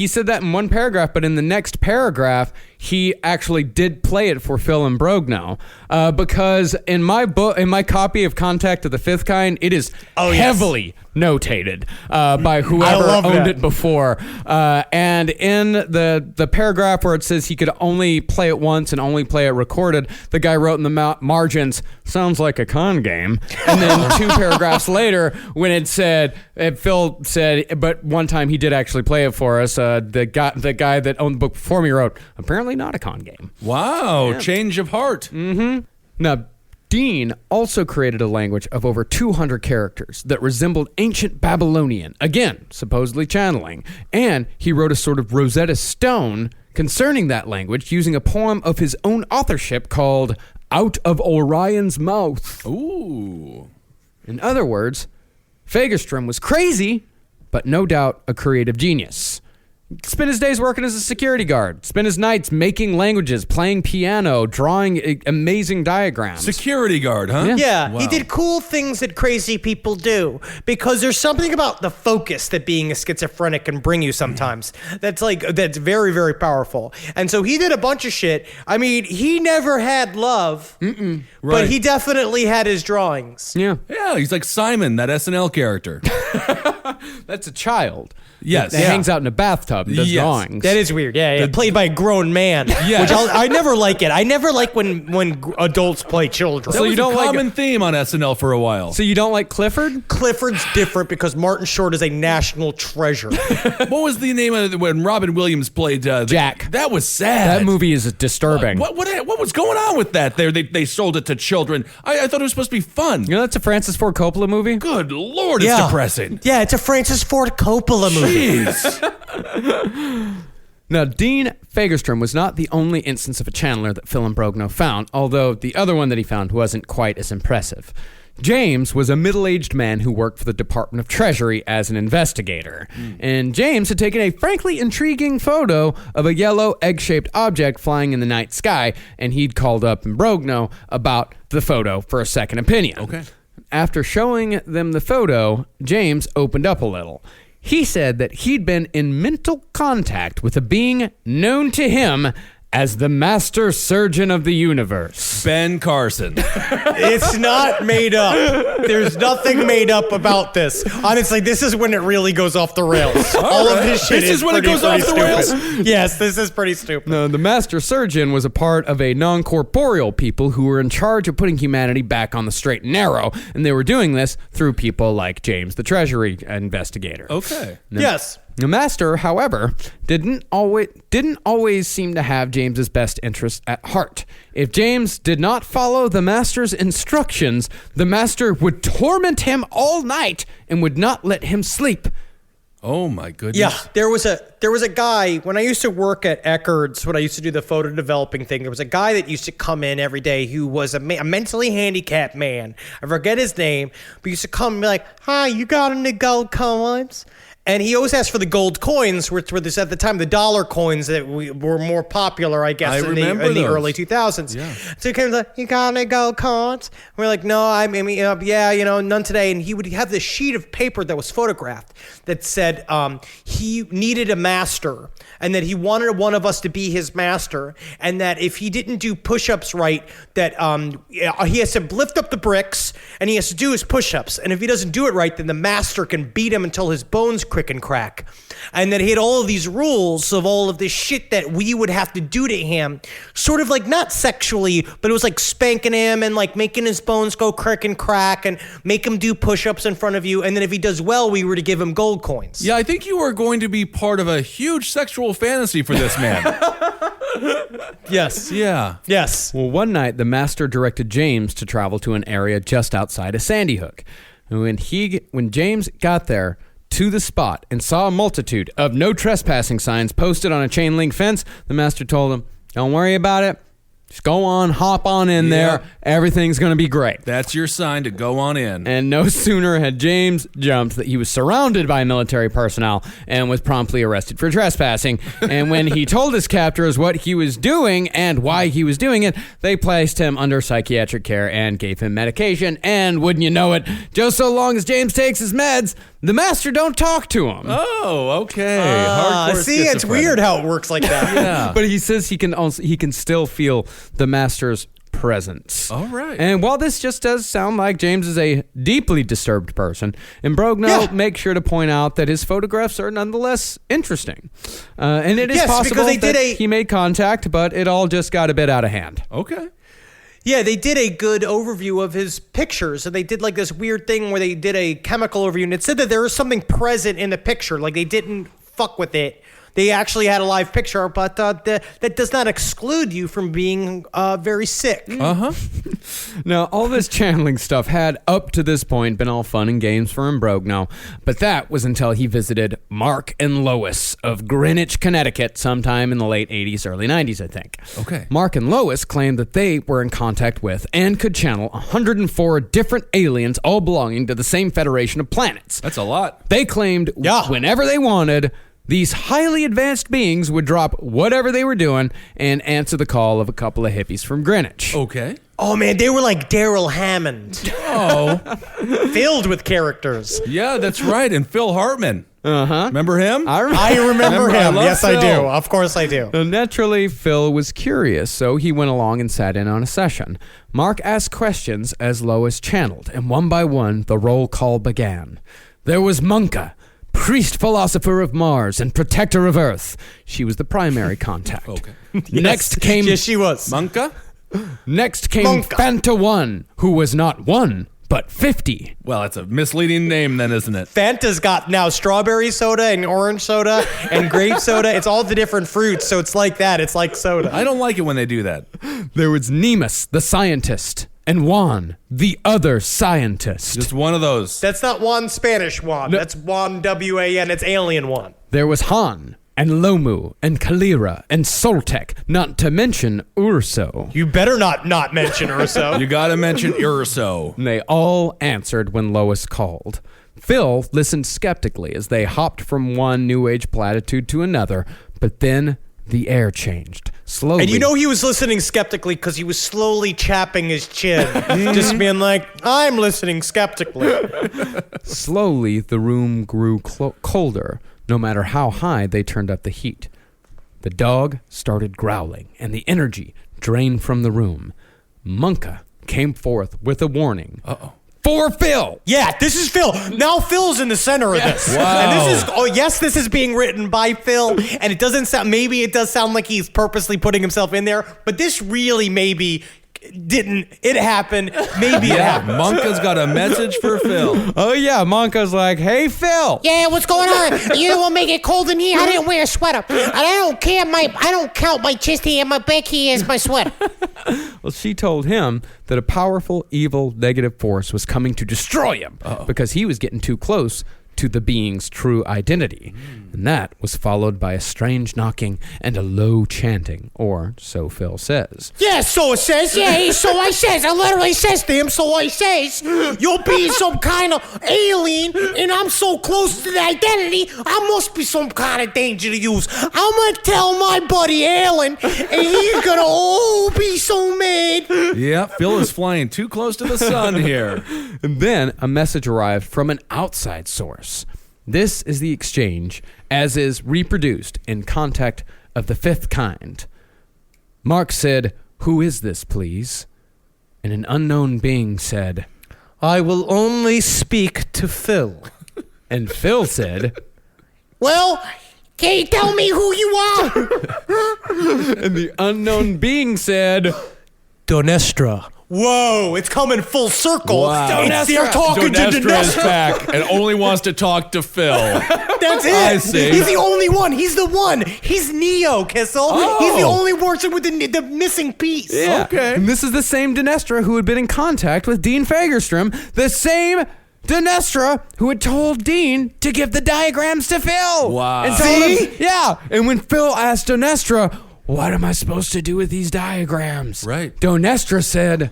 said that in one paragraph, but in the next paragraph, he actually did play it for Phil and Brogno, because in my copy of Contact of the Fifth Kind, it is heavily notated by whoever owned it before. And in the paragraph where it says he could only play it once and only play it recorded, the guy wrote in the margins, "Sounds like a con game." And then two paragraphs later, when it said, Phil said, "But one time he did actually play it for us." The guy that owned the book before me wrote, "Apparently not a con game." Wow. Change of heart. Now, Dean also created a language of over 200 characters that resembled ancient Babylonian, again, supposedly channeling, and he wrote a sort of Rosetta Stone concerning that language using a poem of his own authorship called Out of Orion's Mouth. Ooh. In other words, Fagerstrom was crazy, but no doubt a creative genius. Spent his days working as a security guard. Spent his nights making languages, playing piano, drawing amazing diagrams. Security guard, huh? Yeah, Wow. he did cool things that crazy people do, because there's something about the focus that being a schizophrenic can bring you sometimes. That's very, very powerful. And so he did a bunch of shit. I mean, he never had love, Right. but he definitely had his drawings. Yeah. Yeah, he's like Simon, that SNL character. That's a child. Yes. That Yeah. hangs out in a bathtub and does Yes. drawings. That is weird. Yeah, played by a grown man. Yes. Which I never like it. I never like when adults play children. That was a common theme on SNL for a while. So you don't like Clifford? Clifford's different because Martin Short is a national treasure. What was the name of it when Robin Williams played Jack. That was sad. That movie is disturbing. What was going on with that? They sold it to children. I thought it was supposed to be fun. You know that's a Francis Ford Coppola movie? Good Lord, it's depressing. Yeah, it's a Francis Ford Coppola movie. Jeez. Now, Dean Fagerstrom was not the only instance of a channeler that Phil and Brogno found, although the other one that he found wasn't quite as impressive. James was a middle-aged man who worked for the Department of Treasury as an investigator. And James had taken a frankly intriguing photo of a yellow egg-shaped object flying in the night sky, and he'd called up Brogno about the photo for a second opinion. Okay. After showing them the photo, James opened up a little. He said that he'd been in mental contact with a being known to him as the Master Surgeon of the Universe. Ben Carson. It's not made up. There's nothing made up about this. Honestly, this is when it really goes off the rails. All of this shit This is when it goes off the stupid. rails? Yes, this is pretty stupid. No, the Master Surgeon was a part of a non-corporeal people who were in charge of putting humanity back on the straight and narrow, and they were doing this through people like James, the Treasury investigator. Okay. Yes. The Master, however, didn't always seem to have James's best interest at heart. If James did not follow the Master's instructions, the Master would torment him all night and would not let him sleep. Oh my goodness. Yeah, there was a guy when I used to work at Eckerd's, when I used to do the photo developing thing. There was a guy that used to come in every day who was a mentally handicapped man. I forget his name, but he used to come and be like, "Hi, you got any gold coins?" And he always asked for the gold coins, which were this at the time the dollar coins that were more popular, I guess, in the early 2000s. Yeah. So he came like, "You got any gold coins?" We're like, "No, none today." And he would have this sheet of paper that was photographed that said he needed a master, and that he wanted one of us to be his master, and that if he didn't do push-ups right, that he has to lift up the bricks and he has to do his push-ups, and if he doesn't do it right, then the master can beat him until his bones crick and crack. And that he had all of these rules of all of this shit that we would have to do to him, sort of like not sexually, but it was like spanking him and like making his bones go crick and crack and make him do push-ups in front of you, and then if he does well, we were to give him gold coins. Yeah, I think you are going to be part of a huge sexual fantasy for this man. Yes. Yeah. Yes. Well, one night, the master directed James to travel to an area just outside of Sandy Hook. And when James got there to the spot and saw a multitude of no trespassing signs posted on a chain link fence, the master told him, "Don't worry about it. Just go on, hop on in there. Everything's going to be great." That's your sign to go on in. And no sooner had James jumped that he was surrounded by military personnel and was promptly arrested for trespassing. And when he told his captors what he was doing and why he was doing it, they placed him under psychiatric care and gave him medication. And wouldn't you know it, just so long as James takes his meds, the master don't talk to him. Oh, okay. Hardcore See, it's schizophrenic. weird how it works like that. Yeah. But he says he can still feel the master's presence. All right. And while this just does sound like James is a deeply disturbed person, Imbrogno makes sure to point out that his photographs are nonetheless interesting. And it is possible that he made contact, but it all just got a bit out of hand. Okay. Yeah, they did a good overview of his pictures, and they did like this weird thing where they did a chemical overview, and it said that there was something present in the picture, like they didn't fuck with it. They actually had a live picture, but that does not exclude you from being very sick. Uh-huh. Now, all this channeling stuff had, up to this point, been all fun and games for Imbrogno, but that was until he visited Mark and Lois of Greenwich, Connecticut, sometime in the late 80s, early 90s, I think. Okay. Mark and Lois claimed that they were in contact with and could channel 104 different aliens, all belonging to the same federation of planets. That's a lot. They claimed whenever they wanted, these highly advanced beings would drop whatever they were doing and answer the call of a couple of hippies from Greenwich. Okay. Oh man, they were like Daryl Hammond. Oh. Filled with characters. Yeah, that's right. And Phil Hartman. Uh-huh. Remember him? I remember him. Yes, Phil. I do. Of course I do. Naturally, Phil was curious, so he went along and sat in on a session. Mark asked questions as Lois channeled, and one by one, the roll call began. There was Munka, priest philosopher of Mars and protector of Earth. She was the primary contact. Okay. Next came Yes, she was. Monka? Next came Monka. Fanta One, who was not one, but 50. Well, that's a misleading name then, isn't it? Fanta's got now strawberry soda and orange soda and grape soda. It's all the different fruits, so it's like that. It's like soda. I don't like it when they do that. There was Nemus, the scientist, and Juan, the other scientist. Just one of those. That's not Juan Spanish Juan. That's Juan W-A-N. It's alien Juan. There was Han, and Lomu, and Kalira, and Soltek, not to mention Urso. You better not mention Urso. You gotta mention Urso. And they all answered when Lois called. Phil listened skeptically as they hopped from one New Age platitude to another, but then the air changed. Slowly. And you know he was listening skeptically because he was slowly chapping his chin. Just being like, I'm listening skeptically. Slowly, the room grew colder, no matter how high they turned up the heat. The dog started growling, and the energy drained from the room. Munka came forth with a warning. Uh-oh. For Phil! Yeah, this is Phil. Now Phil's in the center of this. Wow. And this is being written by Phil, and it doesn't sound, maybe it does sound like he's purposely putting himself in there, but this really maybe it happened. Maybe it happened. Monka's got a message for Phil. Oh yeah, Monka's like, hey Phil! Yeah, what's going on? You know what make it cold in here? I didn't wear a sweater. And I don't care, I don't count my chest hair, my back hair as my sweater. Well, she told him that a powerful, evil, negative force was coming to destroy him because he was getting too close to the being's true identity. And that was followed by a strange knocking and a low chanting, or so Phil says. Yeah, so it says. Yeah, so I says. I literally says to him, so I says, you're being some kind of alien, and I'm so close to the identity, I must be some kind of danger to use. I'm gonna tell my buddy Alan, and he's gonna be so mad. Yeah, Phil is flying too close to the sun here. And then a message arrived from an outside source. This is the exchange as is reproduced in Contact of the Fifth Kind. Mark said, "Who is this, please?" And an unknown being said, I will only speak to Phil. and Phil said, Well, can you tell me who you are? and the unknown being said, Donestra. Whoa, it's coming full circle. Wow. They're talking to Donestra is Donestra. back and only wants to talk to Phil. That's it. I see. He's the only one. He's the one. He's Neo, Kissel. Oh. He's the only person with the missing piece. Yeah. Okay. And this is the same Dinestra who had been in contact with Dean Fagerstrom, the same Dinestra who had told Dean to give the diagrams to Phil. Wow. And told him, yeah. And when Phil asked Dinestra, what am I supposed to do with these diagrams? Right. Dinestra said,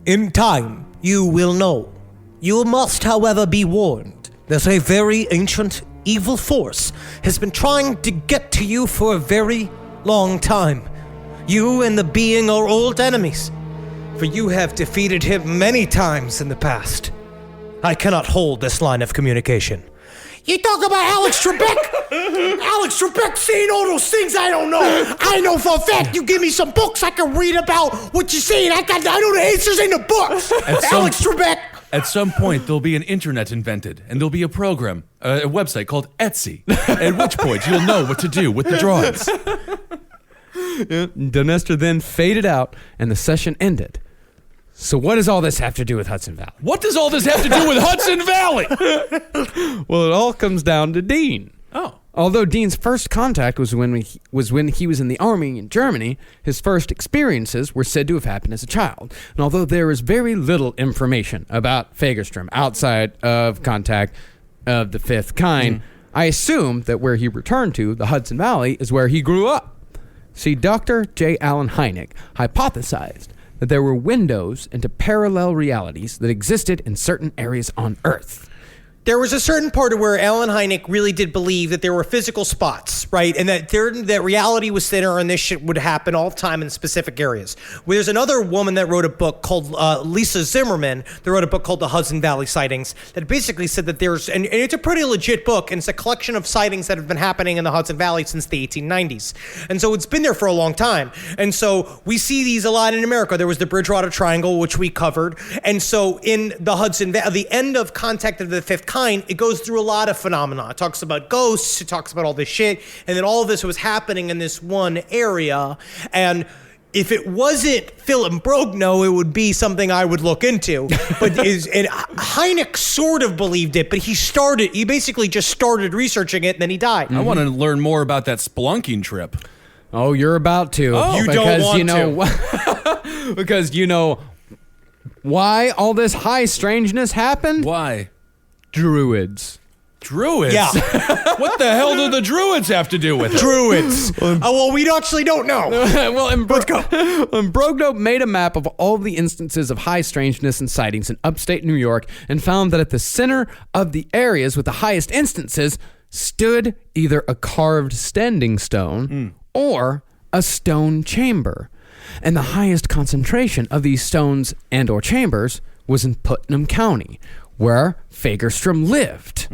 In time, you will know. You must, however, be warned that a very ancient, evil force has been trying to get to you for a very long time. You and the being are old enemies, for you have defeated him many times in the past. I cannot hold this line of communication. You talk about Alex Trebek? Alex Trebek saying all those things I don't know. I know for a fact you give me some books I can read about what you're saying. I know the answers in the books. Alex Trebek. At some point, there'll be an internet invented, and there'll be a program, a website called Etsy, at which point you'll know what to do with the drawings. Dinestra then faded out and the session ended. So what does all this have to do with Hudson Valley? What does all this have to do with Hudson Valley? Well, it all comes down to Dean. Oh. Although Dean's first contact was when he was in the army in Germany, his first experiences were said to have happened as a child. And although there is very little information about Fagerstrom outside of Contact of the Fifth Kind, I assume that where he returned to, the Hudson Valley, is where he grew up. See, Dr. J. Allen Hynek hypothesized that there were windows into parallel realities that existed in certain areas on Earth. There was a certain part of where Alan Hynek really did believe that there were physical spots, right? And that reality was thinner and this shit would happen all the time in specific areas. Well, there's another woman that wrote a book called Lisa Zimmerman that wrote a book called The Hudson Valley Sightings that basically said that there's, and it's a pretty legit book, and it's a collection of sightings that have been happening in the Hudson Valley since the 1890s. And so it's been there for a long time. And so we see these a lot in America. There was the Bridgewater Triangle, which we covered. And so in the Hudson Valley, the end of Contact of the Fifth Kind, it goes through a lot of phenomena. It talks about ghosts, it talks about all this shit, and then all of this was happening in this one area. And if it wasn't Philip Brogno, it would be something I would look into. But and Hynek sort of believed it, but he basically just started researching it, and then he died. I want to learn more about that spelunking trip. Oh, you're about to. Oh, you don't want to. Because you know why all this high strangeness happened? Why? Druids. Druids? Yeah. What the hell do the Druids have to do with it? Druids. Well, we actually don't know. Well, and Brogno made a map of all the instances of high strangeness and sightings in upstate New York and found that at the center of the areas with the highest instances stood either a carved standing stone or a stone chamber. And the highest concentration of these stones and or chambers was in Putnam County, where Fagerstrom lived.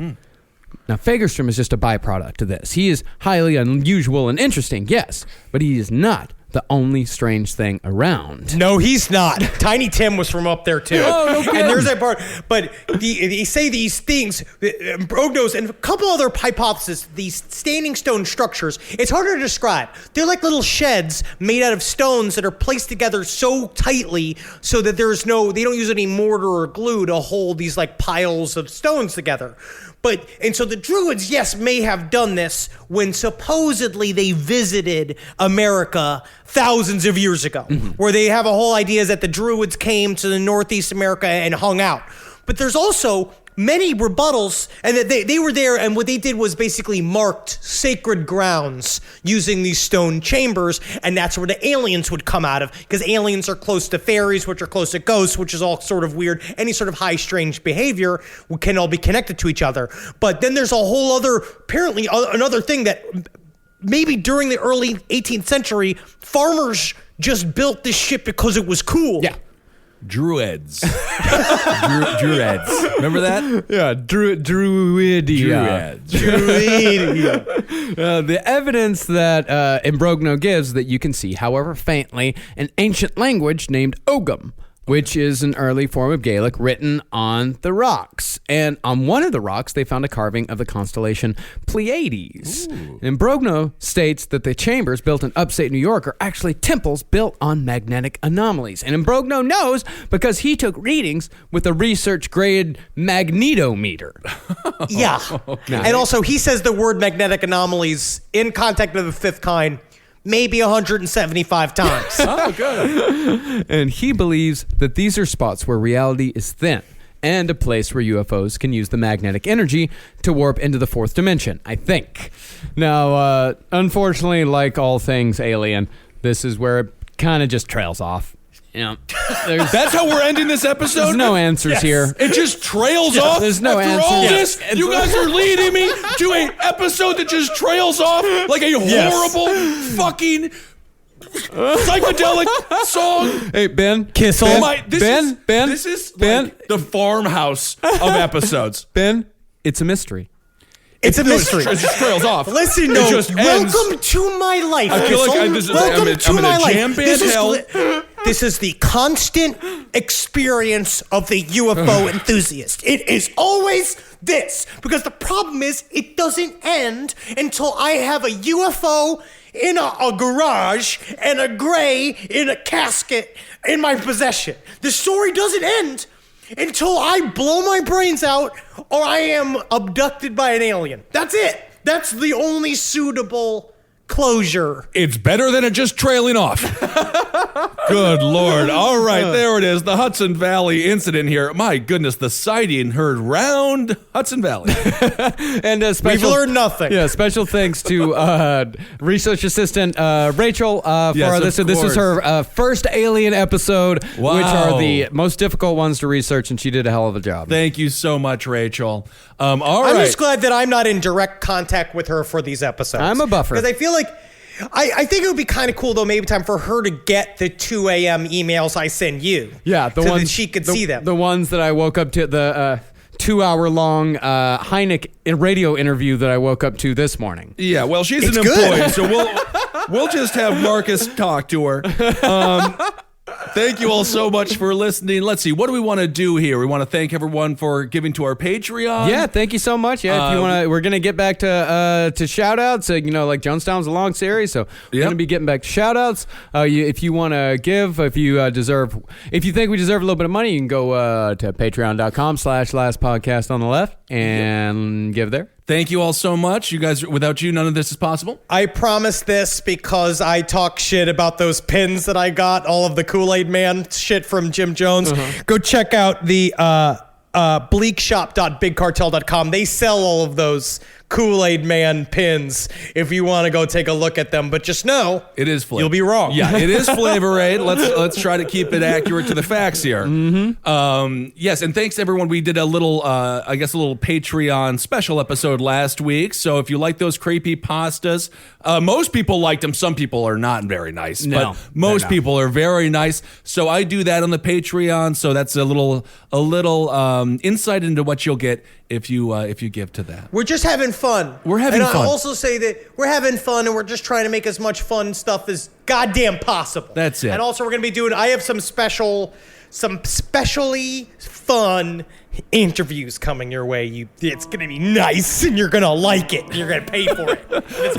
Now, Fagerstrom is just a byproduct of this. He is highly unusual and interesting, yes, but he is not the only strange thing around. No, he's not. Tiny Tim was from up there too. Oh, no kidding. And there's that part. But they say these things, Brogno's and a couple other hypotheses, these standing stone structures, it's harder to describe. They're like little sheds made out of stones that are placed together so tightly so that they don't use any mortar or glue to hold these like piles of stones together. And so the Druids, yes, may have done this when supposedly they visited America thousands of years ago, where they have a whole idea that the Druids came to the Northeast America and hung out. But there's also many rebuttals, and that they were there, and what they did was basically marked sacred grounds using these stone chambers, and that's where the aliens would come out of, because aliens are close to fairies, which are close to ghosts, which is all sort of weird. Any sort of high strange behavior can all be connected to each other. But then there's a whole other, apparently another thing that maybe during the early 18th century, farmers just built this shit because it was cool. Yeah. Druids. Druids. Remember that? Yeah, Druidia. The evidence that Imbrogno gives that you can see, however faintly, an ancient language named Ogham, which is an early form of Gaelic written on the rocks. And on one of the rocks, they found a carving of the constellation Pleiades. And Imbrogno states that the chambers built in upstate New York are actually temples built on magnetic anomalies. And Imbrogno knows because he took readings with a research-grade magnetometer. Yeah. And also, he says the word magnetic anomalies in contact of the fifth kind maybe 175 times. Oh, good. And he believes that these are spots where reality is thin and a place where UFOs can use the magnetic energy to warp into the fourth dimension, I think. Now, unfortunately, like all things alien, this is where it kind of just trails off. You know, That's how we're ending this episode? there's no answers here. It just trails off. There's no After answers. all Yes. this, you guys are leading me to an episode that just trails off like a horrible fucking psychedelic song. Hey, Ben. Kissel. This is like the farmhouse of episodes. Ben, it's a mystery. It's a mystery. It just trails off. Listen, It no, just ends. welcome to my life. I feel like Kissel. Welcome to I'm in my a life. jam band hell. This is the constant experience of the UFO enthusiast. It is always this, because the problem is it doesn't end until I have a UFO in a garage and a gray in a casket in my possession. The story doesn't end until I blow my brains out or I am abducted by an alien. That's it. That's the only suitable closure. It's better than it just trailing off. Good Lord. All right, there it is. The Hudson Valley incident here. My goodness, the sighting heard round Hudson Valley. And We've learned nothing. Yeah, special thanks to research assistant Rachel for Yes, this. of So this was course. her first alien episode, Wow. which are the most difficult ones to research, and she did a hell of a job. Thank you so much, Rachel. All I'm right. just glad that I'm not in direct contact with her for these episodes. I'm a buffer. Because I feel like, I think it would be kind of cool, though, maybe time for her to get the 2 a.m. emails I send you. Yeah, the so ones that she could see them. The ones that I woke up to, the 2-hour-long Hynek radio interview that I woke up to this morning. Yeah, well, she's It's an good. employee, so we'll just have Marcus talk to her. Thank you all so much for listening. Let's see, what do we want to do here? We want to thank everyone for giving to our Patreon. Yeah, thank you so much. Yeah, if you want to, we're gonna get back to shout outs. Like Jonestown's a long series, so we're gonna be getting back to shout outs. If you want to give, if you think we deserve a little bit of money, you can go to patreon.com/lastpodcast on the left and give there. Thank you all so much. You guys, without you, none of this is possible. I promise this because I talk shit about those pins that I got, all of the Kool-Aid Man shit from Jim Jones. Go check out the bleakshop.bigcartel.com. They sell all of those Kool-Aid Man pins if you want to go take a look at them. But just know, It is flavor. you'll be wrong. Yeah, it is Flavor Aid. Let's try to keep it accurate to the facts here. Yes, and thanks everyone. We did a little Patreon special episode last week. So if you like those creepy pastas, most people liked them. Some people are not very nice, but most people are very nice. So I do that on the Patreon. So that's a little insight into what you'll get if you give to that. We're just having fun. We're having and fun. I'll also say that we're having fun and we're just trying to make as much fun stuff as goddamn possible. That's it. And also we're going to be doing, I have some specially fun interviews coming your way. It's going to be nice and you're going to like it. You're going to pay for it.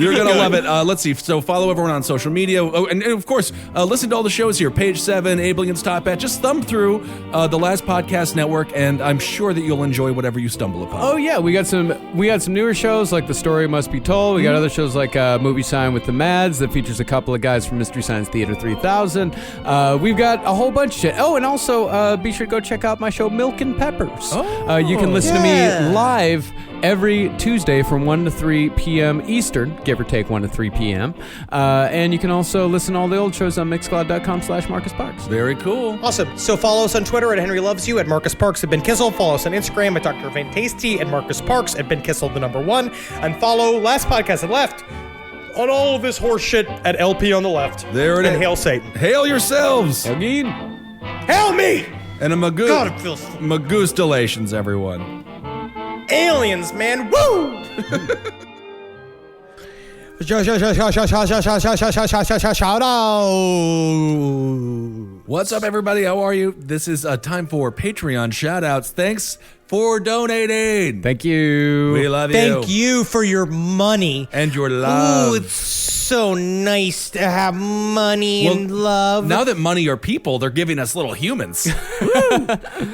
You're going to love it. Let's see. So follow everyone on social media. Oh, and of course, listen to all the shows here. Page 7, Abelion's Top Hat. Just thumb through the Last Podcast Network, and I'm sure that you'll enjoy whatever you stumble upon. Oh yeah, we got some newer shows like The Story Must Be Told. We got other shows like Movie Sign with the Mads that features a couple of guys from Mystery Science Theater 3000. We've got a whole bunch of shit. Oh, and also be sure to go check out my show Milk and Peppers. Hours. You can listen to me live every Tuesday from 1 to 3 p.m. Eastern, give or take 1 to 3 p.m. And you can also listen to all the old shows on mixcloud.com/Marcus Parks. Very cool. Awesome. So follow us on Twitter at Henry Loves You, at Marcus Parks, at Ben Kissel. Follow us on Instagram at Dr. Van Tasty, at Marcus Parks, at Ben Kissel, the number 1. And follow Last Podcast at Left on all of this horse shit at LP on the left. There it and is. Hail Satan. Hail yourselves. Again. Hail me! And a God, it feels magustalations, everyone. aliens, man. Woo! Shout out. What's up, everybody? How are you? This is time for Patreon shout-outs. Thanks for donating. Thank you. We love you. Thank you for your money. And your love. Ooh, it's so nice to have money and love. Now that money are people, they're giving us little humans.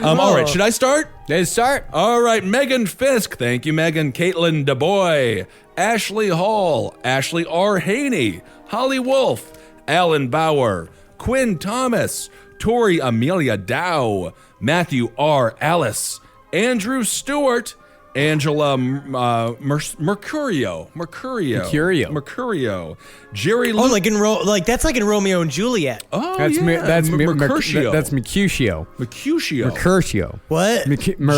All right, should I start? Let's start. All right, Megan Fisk. Thank you, Megan. Caitlin DeBoy. Ashley Hall. Ashley R. Haney. Holly Wolf. Alan Bauer. Quinn Thomas. Tori Amelia Dow. Matthew R. Alice. Andrew Stewart. Angela Mercurio. Jerry Oh, like that's like in Romeo and Juliet. Oh, That's yeah. Mercutio. That's Mercutio. Mercutio. What?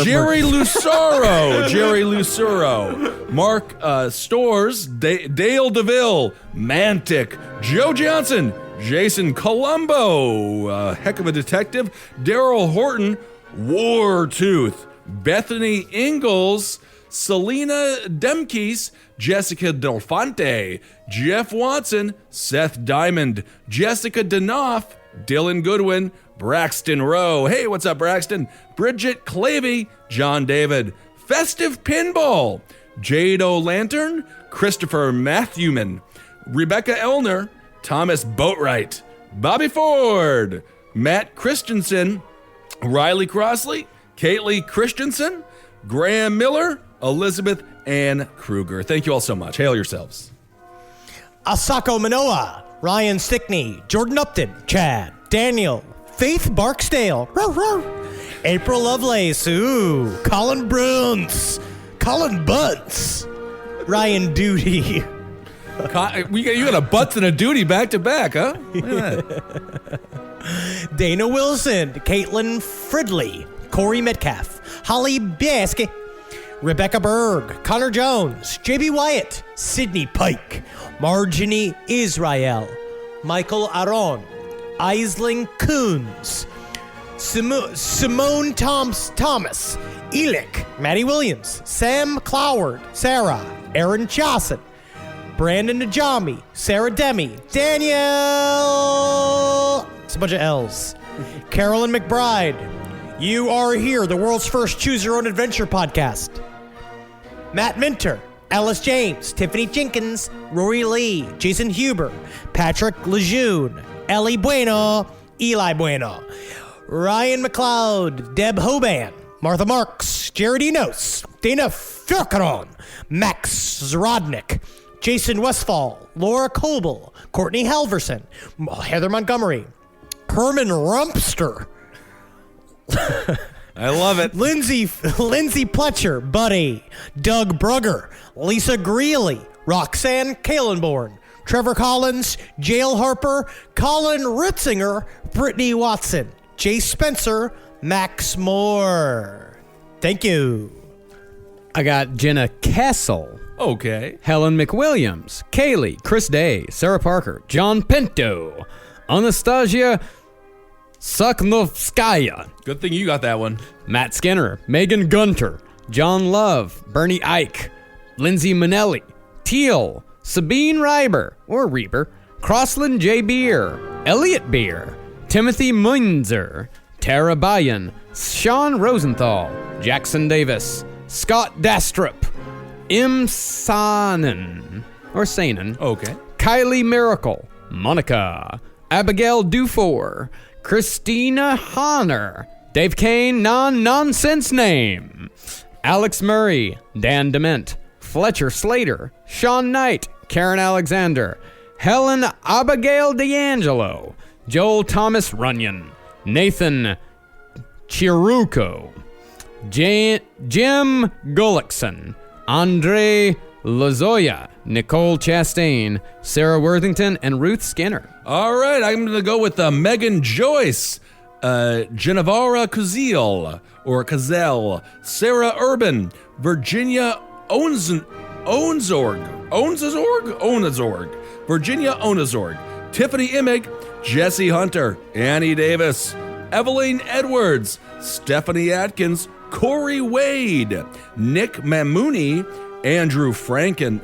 Jerry Lucero. Jerry Lucero. Mark Stores. Dale DeVille. Mantic. Joe Johnson. Jason Colombo. Heck of a detective. Daryl Horton. Wartooth. Bethany Ingalls, Selena Demkes, Jessica Delfonte, Jeff Watson, Seth Diamond, Jessica Danoff, Dylan Goodwin, Braxton Rowe. Hey, what's up, Braxton? Bridget Clavey, John David, Festive Pinball, Jade O'Lantern, Christopher Matthewman, Rebecca Elner, Thomas Boatwright, Bobby Ford, Matt Christensen, Riley Crossley, Caitley Christensen, Graham Miller, Elizabeth Ann Kruger. Thank you all so much. Hail yourselves. Asako Manoa, Ryan Stickney, Jordan Upton, Chad, Daniel, Faith Barksdale, April Lovelace, Colin Bruns, Colin Bunts, Ryan Duty. You got a butts and a duty back to back, huh? Look at that. Dana Wilson, Caitlin Fridley, Corey Metcalf, Holly Baske, Rebecca Berg, Connor Jones, JB Wyatt, Sydney Pike, Marjorie Israel, Michael Aron, Aisling Coons, Simone Thomas, Elick, Maddie Williams, Sam Cloward, Sarah, Aaron Johnson, Brandon Najami, Sarah Demi, Danielle, it's a bunch of L's, Carolyn McBride, You Are Here, the world's first Choose Your Own Adventure podcast, Matt Minter, Alice James, Tiffany Jenkins, Rory Lee, Jason Huber, Patrick Lejeune, Ellie Bueno, Eli Bueno, Ryan MacLeod, Deb Hoban, Martha Marks, Jared Enos, Dana Furcaron, Max Zrodnik, Jason Westfall, Laura Coble, Courtney Halverson, Heather Montgomery, Herman Rumpster, I love it. Lindsay Pletcher, Buddy, Doug Brugger, Lisa Greeley, Roxanne Kalenborn, Trevor Collins, Jail Harper, Colin Ritzinger, Brittany Watson, Jay Spencer, Max Moore. Thank you. I got Jenna Kessel, Okay. Helen McWilliams, Kaylee, Chris Day, Sarah Parker, John Pinto, Anastasia Suknovskaya, Good thing you got that one. Matt Skinner, Megan Gunter, John Love, Bernie Ike, Lindsay Manelli, Teal, Sabine Reiber, or Reber, Crossland J. Beer, Elliot Beer, Timothy Munzer, Tara Bayan, Sean Rosenthal, Jackson Davis, Scott Dastrup, M. Sanan, or Sanan, Okay. Kylie Miracle, Monica, Abigail Dufour, Christina Honor, Dave Kane, non-nonsense name, Alex Murray, Dan Dement, Fletcher Slater, Sean Knight, Karen Alexander, Helen Abigail D'Angelo, Joel Thomas Runyon, Nathan Chiruko, Jim Gullickson, Andre Lozoya, Nicole Chastain, Sarah Worthington, and Ruth Skinner. All right, I'm going to go with Megan Joyce, Genevara Cazile, Sarah Urban, Virginia Onzorg, Virginia Onazorg, Tiffany Imig, Jesse Hunter, Annie Davis, Evelyn Edwards, Stephanie Atkins, Corey Wade, Nick Mamouni, Andrew Franklin,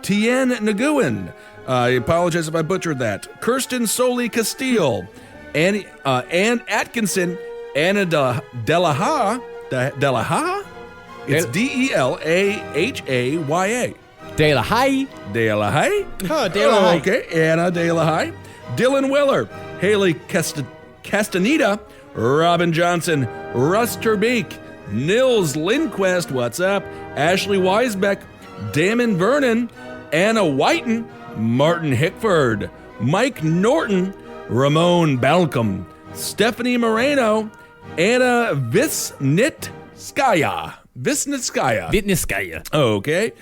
Tien Nguyen. I apologize if I butchered that. Kirsten Soli Castile, Ann Atkinson, Anna Delahaye. It's Delahaya. Delahaye. Delahaye? Oh, Delahaye. Okay, Anna Delahaye. Dylan Willer, Haley Castaneda, Robin Johnson, Russ Terbeek, Nils Lindquist, what's up? Ashley Weisbeck, Damon Vernon, Anna Whiten, Martin Hickford, Mike Norton, Ramon Balcom, Stephanie Moreno, Anna Visnitskaya. Okay.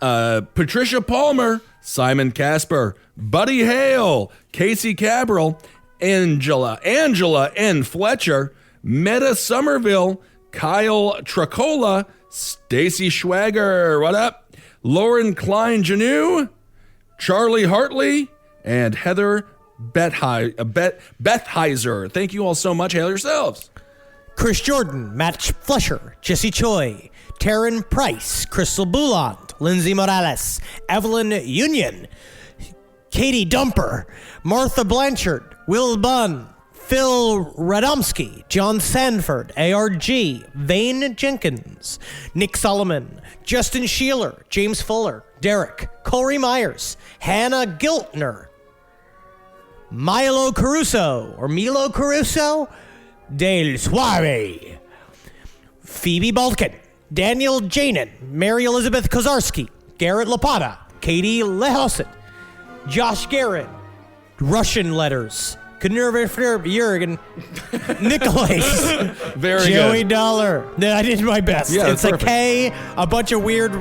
Patricia Palmer, Simon Casper, Buddy Hale, Casey Cabral, Angela N. Fletcher, Meta Somerville, Kyle Tracola, Stacy Schwager, what up? Lauren Klein Janu, Charlie Hartley, and Heather Bethheiser. Thank you all so much. Hail yourselves. Chris Jordan, Matt Flusher, Jesse Choi, Taryn Price, Crystal Bouland, Lindsay Morales, Evelyn Union, Katie Dumper, Martha Blanchard, Will Bunn, Phil Radomski, John Sanford, ARG, Vane Jenkins, Nick Solomon, Justin Sheeler, James Fuller, Derek, Corey Myers, Hannah Giltner, Milo Caruso, Del Suave, Phoebe Balkin, Daniel Janin, Mary Elizabeth Kozarski, Garrett Lapata, Katie Lehausen, Josh Garrett, Russian letters, Jurgen, Nicholas, Very Joey good. Dollar. No, I did my best. Yeah, it's perfect. a K, a bunch of weird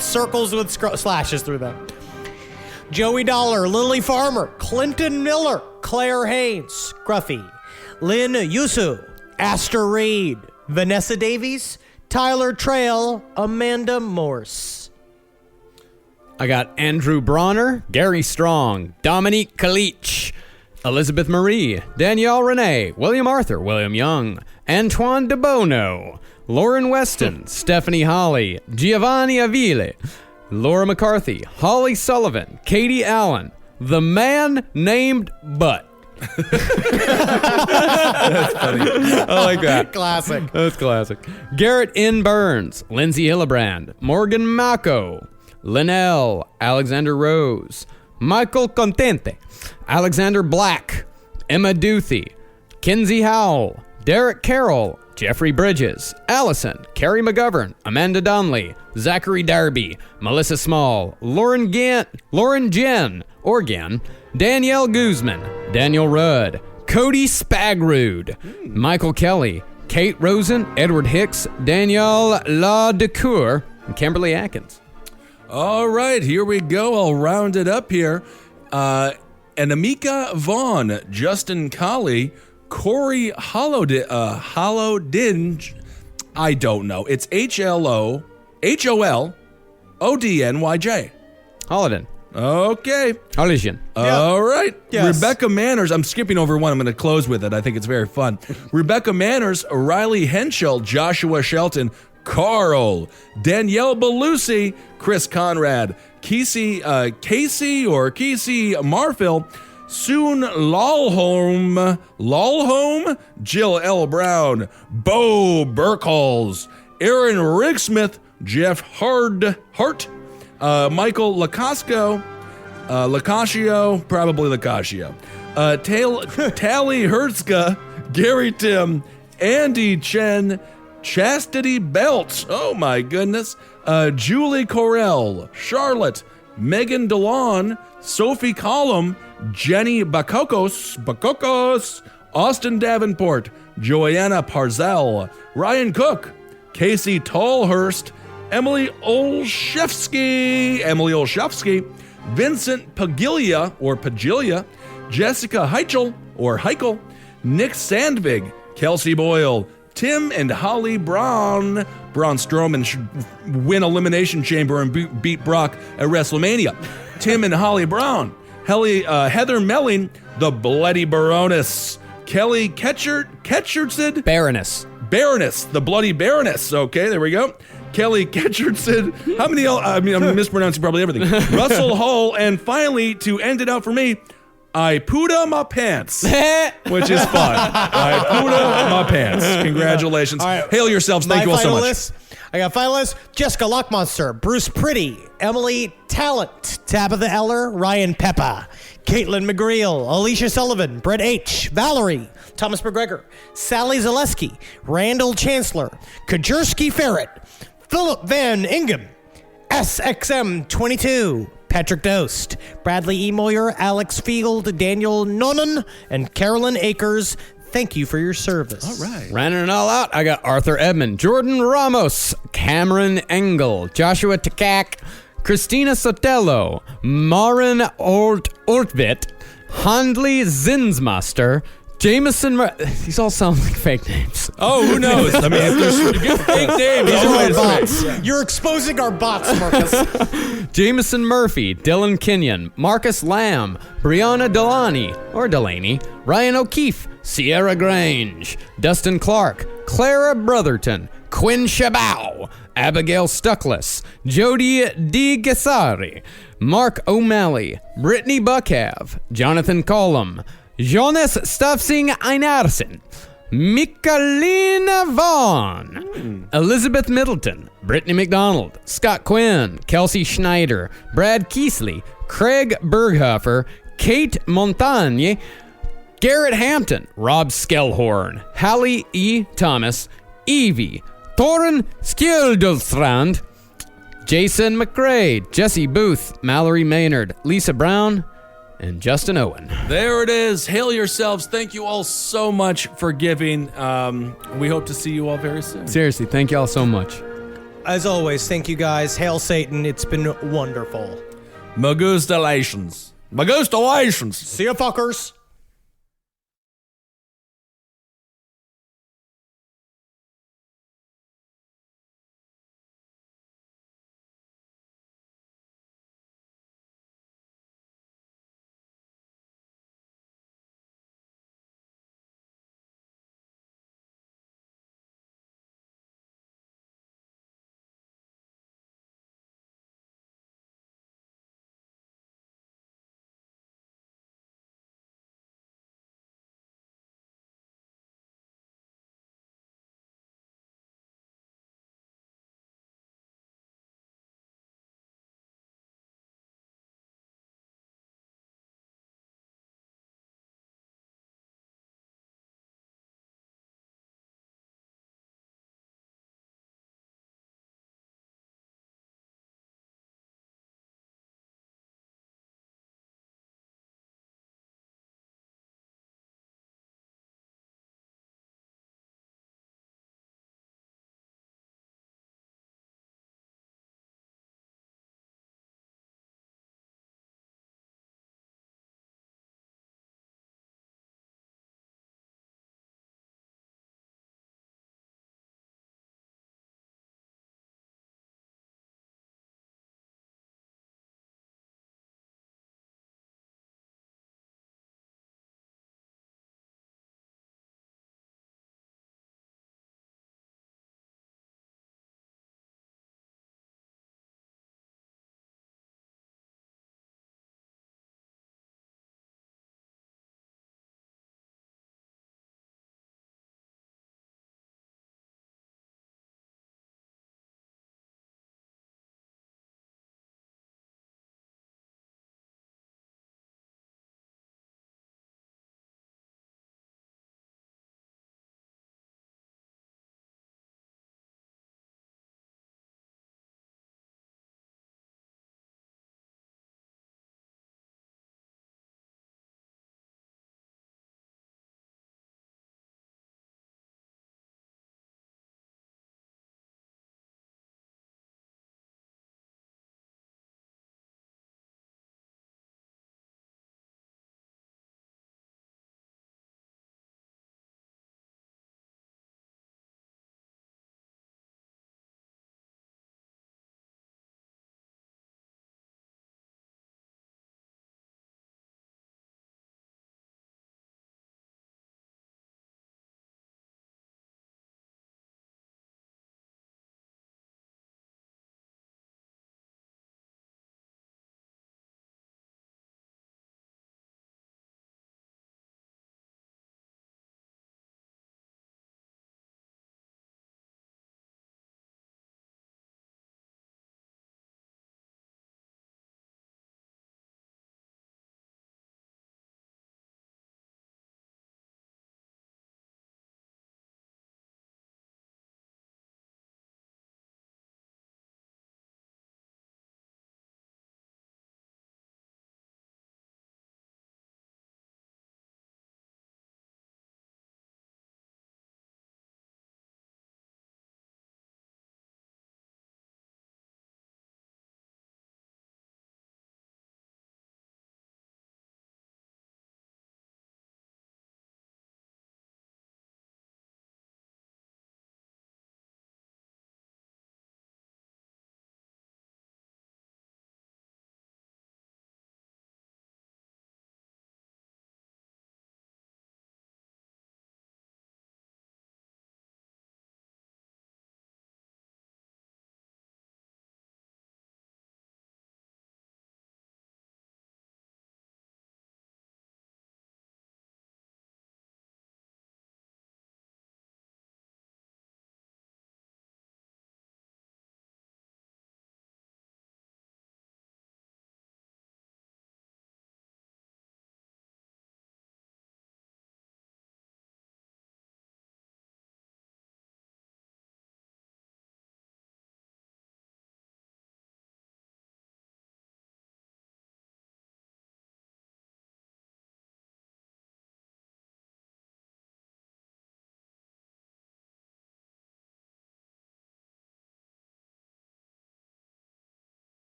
circles with slashes through them. Joey Dollar, Lily Farmer, Clinton Miller, Claire Haynes, Gruffy, Lynn Yusu, Astor Reed, Vanessa Davies, Tyler Trail, Amanda Morse. I got Andrew Bronner, Gary Strong, Dominique Kalich, Elizabeth Marie, Danielle Renee, William Arthur, William Young, Antoine De Bono, Lauren Weston, Stephanie Holly, Giovanni Avile, Laura McCarthy, Holly Sullivan, Katie Allen, the man named Butt. That's funny. I like that. Classic. That's classic. Garrett N. Burns, Lindsay Hillebrand, Morgan Mako, Linnell, Alexander Rose, Michael Contente, Alexander Black, Emma Duthie, Kinsey Howell, Derek Carroll, Jeffrey Bridges, Allison, Carrie McGovern, Amanda Donnelly, Zachary Darby, Melissa Small, Lauren Jen, Danielle Guzman, Daniel Rudd, Cody Spagrud, Michael Kelly, Kate Rosen, Edward Hicks, Danielle LaDecour, and Kimberly Atkins. All right, here we go. I'll round it up here. Anamika Vaughn, Justin Colley, Corey Hollowdinge. I don't know. It's HOLODNYJ. Holodin. Okay. Holosian. All right. Yes. Rebecca Manners. I'm skipping over one. I'm going to close with it. I think it's very fun. Rebecca Manners, Riley Henschel, Joshua Shelton, Carl, Danielle Belusi, Chris Conrad, Casey Marfil, Soon Lawholm, Jill L. Brown, Bo Burkhalls, Aaron Rigsmith, Jeff Hart, Michael Lacascio, probably Lacascio, Tally Hertzka, Gary Tim, Andy Chen, Chastity Belt, oh my goodness, Julie Corell, Charlotte, Megan DeLon, Sophie Collum, Jenny Bakokos, Austin Davenport, Joanna Parzell, Ryan Cook, Casey Tallhurst, Emily Olszewski, Vincent Pagilia, Jessica Heichel, Nick Sandvig, Kelsey Boyle, Tim and Holly Braun. Braun Strowman should win Elimination Chamber and beat Brock at WrestleMania. Tim and Holly Braun. Heather Melling, the Bloody Baroness. Kelly Ketchertsid. Baroness, the Bloody Baroness. Okay, there we go. Kelly Ketchertsid. How many? I'm mispronouncing probably everything. Russell Hull. And finally, to end it out for me, I poota my pants, which is fun. I poota my pants. Congratulations. All right. Hail yourselves. Thank you all so much. I got finalists: Jessica Lockmonster, Bruce Pretty, Emily Talent, Tabitha Eller, Ryan Peppa, Caitlin McGreal, Alicia Sullivan, Brett H., Valerie, Thomas McGregor, Sally Zaleski, Randall Chancellor, Kajerski Ferret, Philip Van Ingham, SXM22, Patrick Dost, Bradley E. Moyer, Alex Field, Daniel Nonan, and Carolyn Akers. Thank you for your service. All right. Rounding it all out, I got Arthur Edmond, Jordan Ramos, Cameron Engel, Joshua Takak, Christina Sotelo, Marin Ortvit, Handley Zinsmaster, Jameson. These all sound like fake names. Oh, who knows? I mean, if there's fake names, These are always our fake. bots. You're exposing our bots, Marcus. Jameson Murphy, Dylan Kenyon, Marcus Lamb, Brianna Delaney, Ryan O'Keefe, Sierra Grange, Dustin Clark, Clara Brotherton, Quinn Shabao, Abigail Stuckless, Jody D. Gassari, Mark O'Malley, Brittany Buckhav, Jonathan Collum, Jonas Stuffsing Einarsson, Michalina Vaughn, Elizabeth Middleton, Brittany McDonald, Scott Quinn, Kelsey Schneider, Brad Keesley, Craig Berghofer, Kate Montagne, Garrett Hampton, Rob Skellhorn, Hallie E. Thomas, Evie, Thorin Skildelstrand, Jason McRae, Jesse Booth, Mallory Maynard, Lisa Brown, and Justin Owen. There it is. Hail yourselves. Thank you all so much for giving. We hope to see you all very soon. Seriously, thank y'all so much. As always, thank you guys. Hail Satan. It's been wonderful. Magustalations. See ya, fuckers.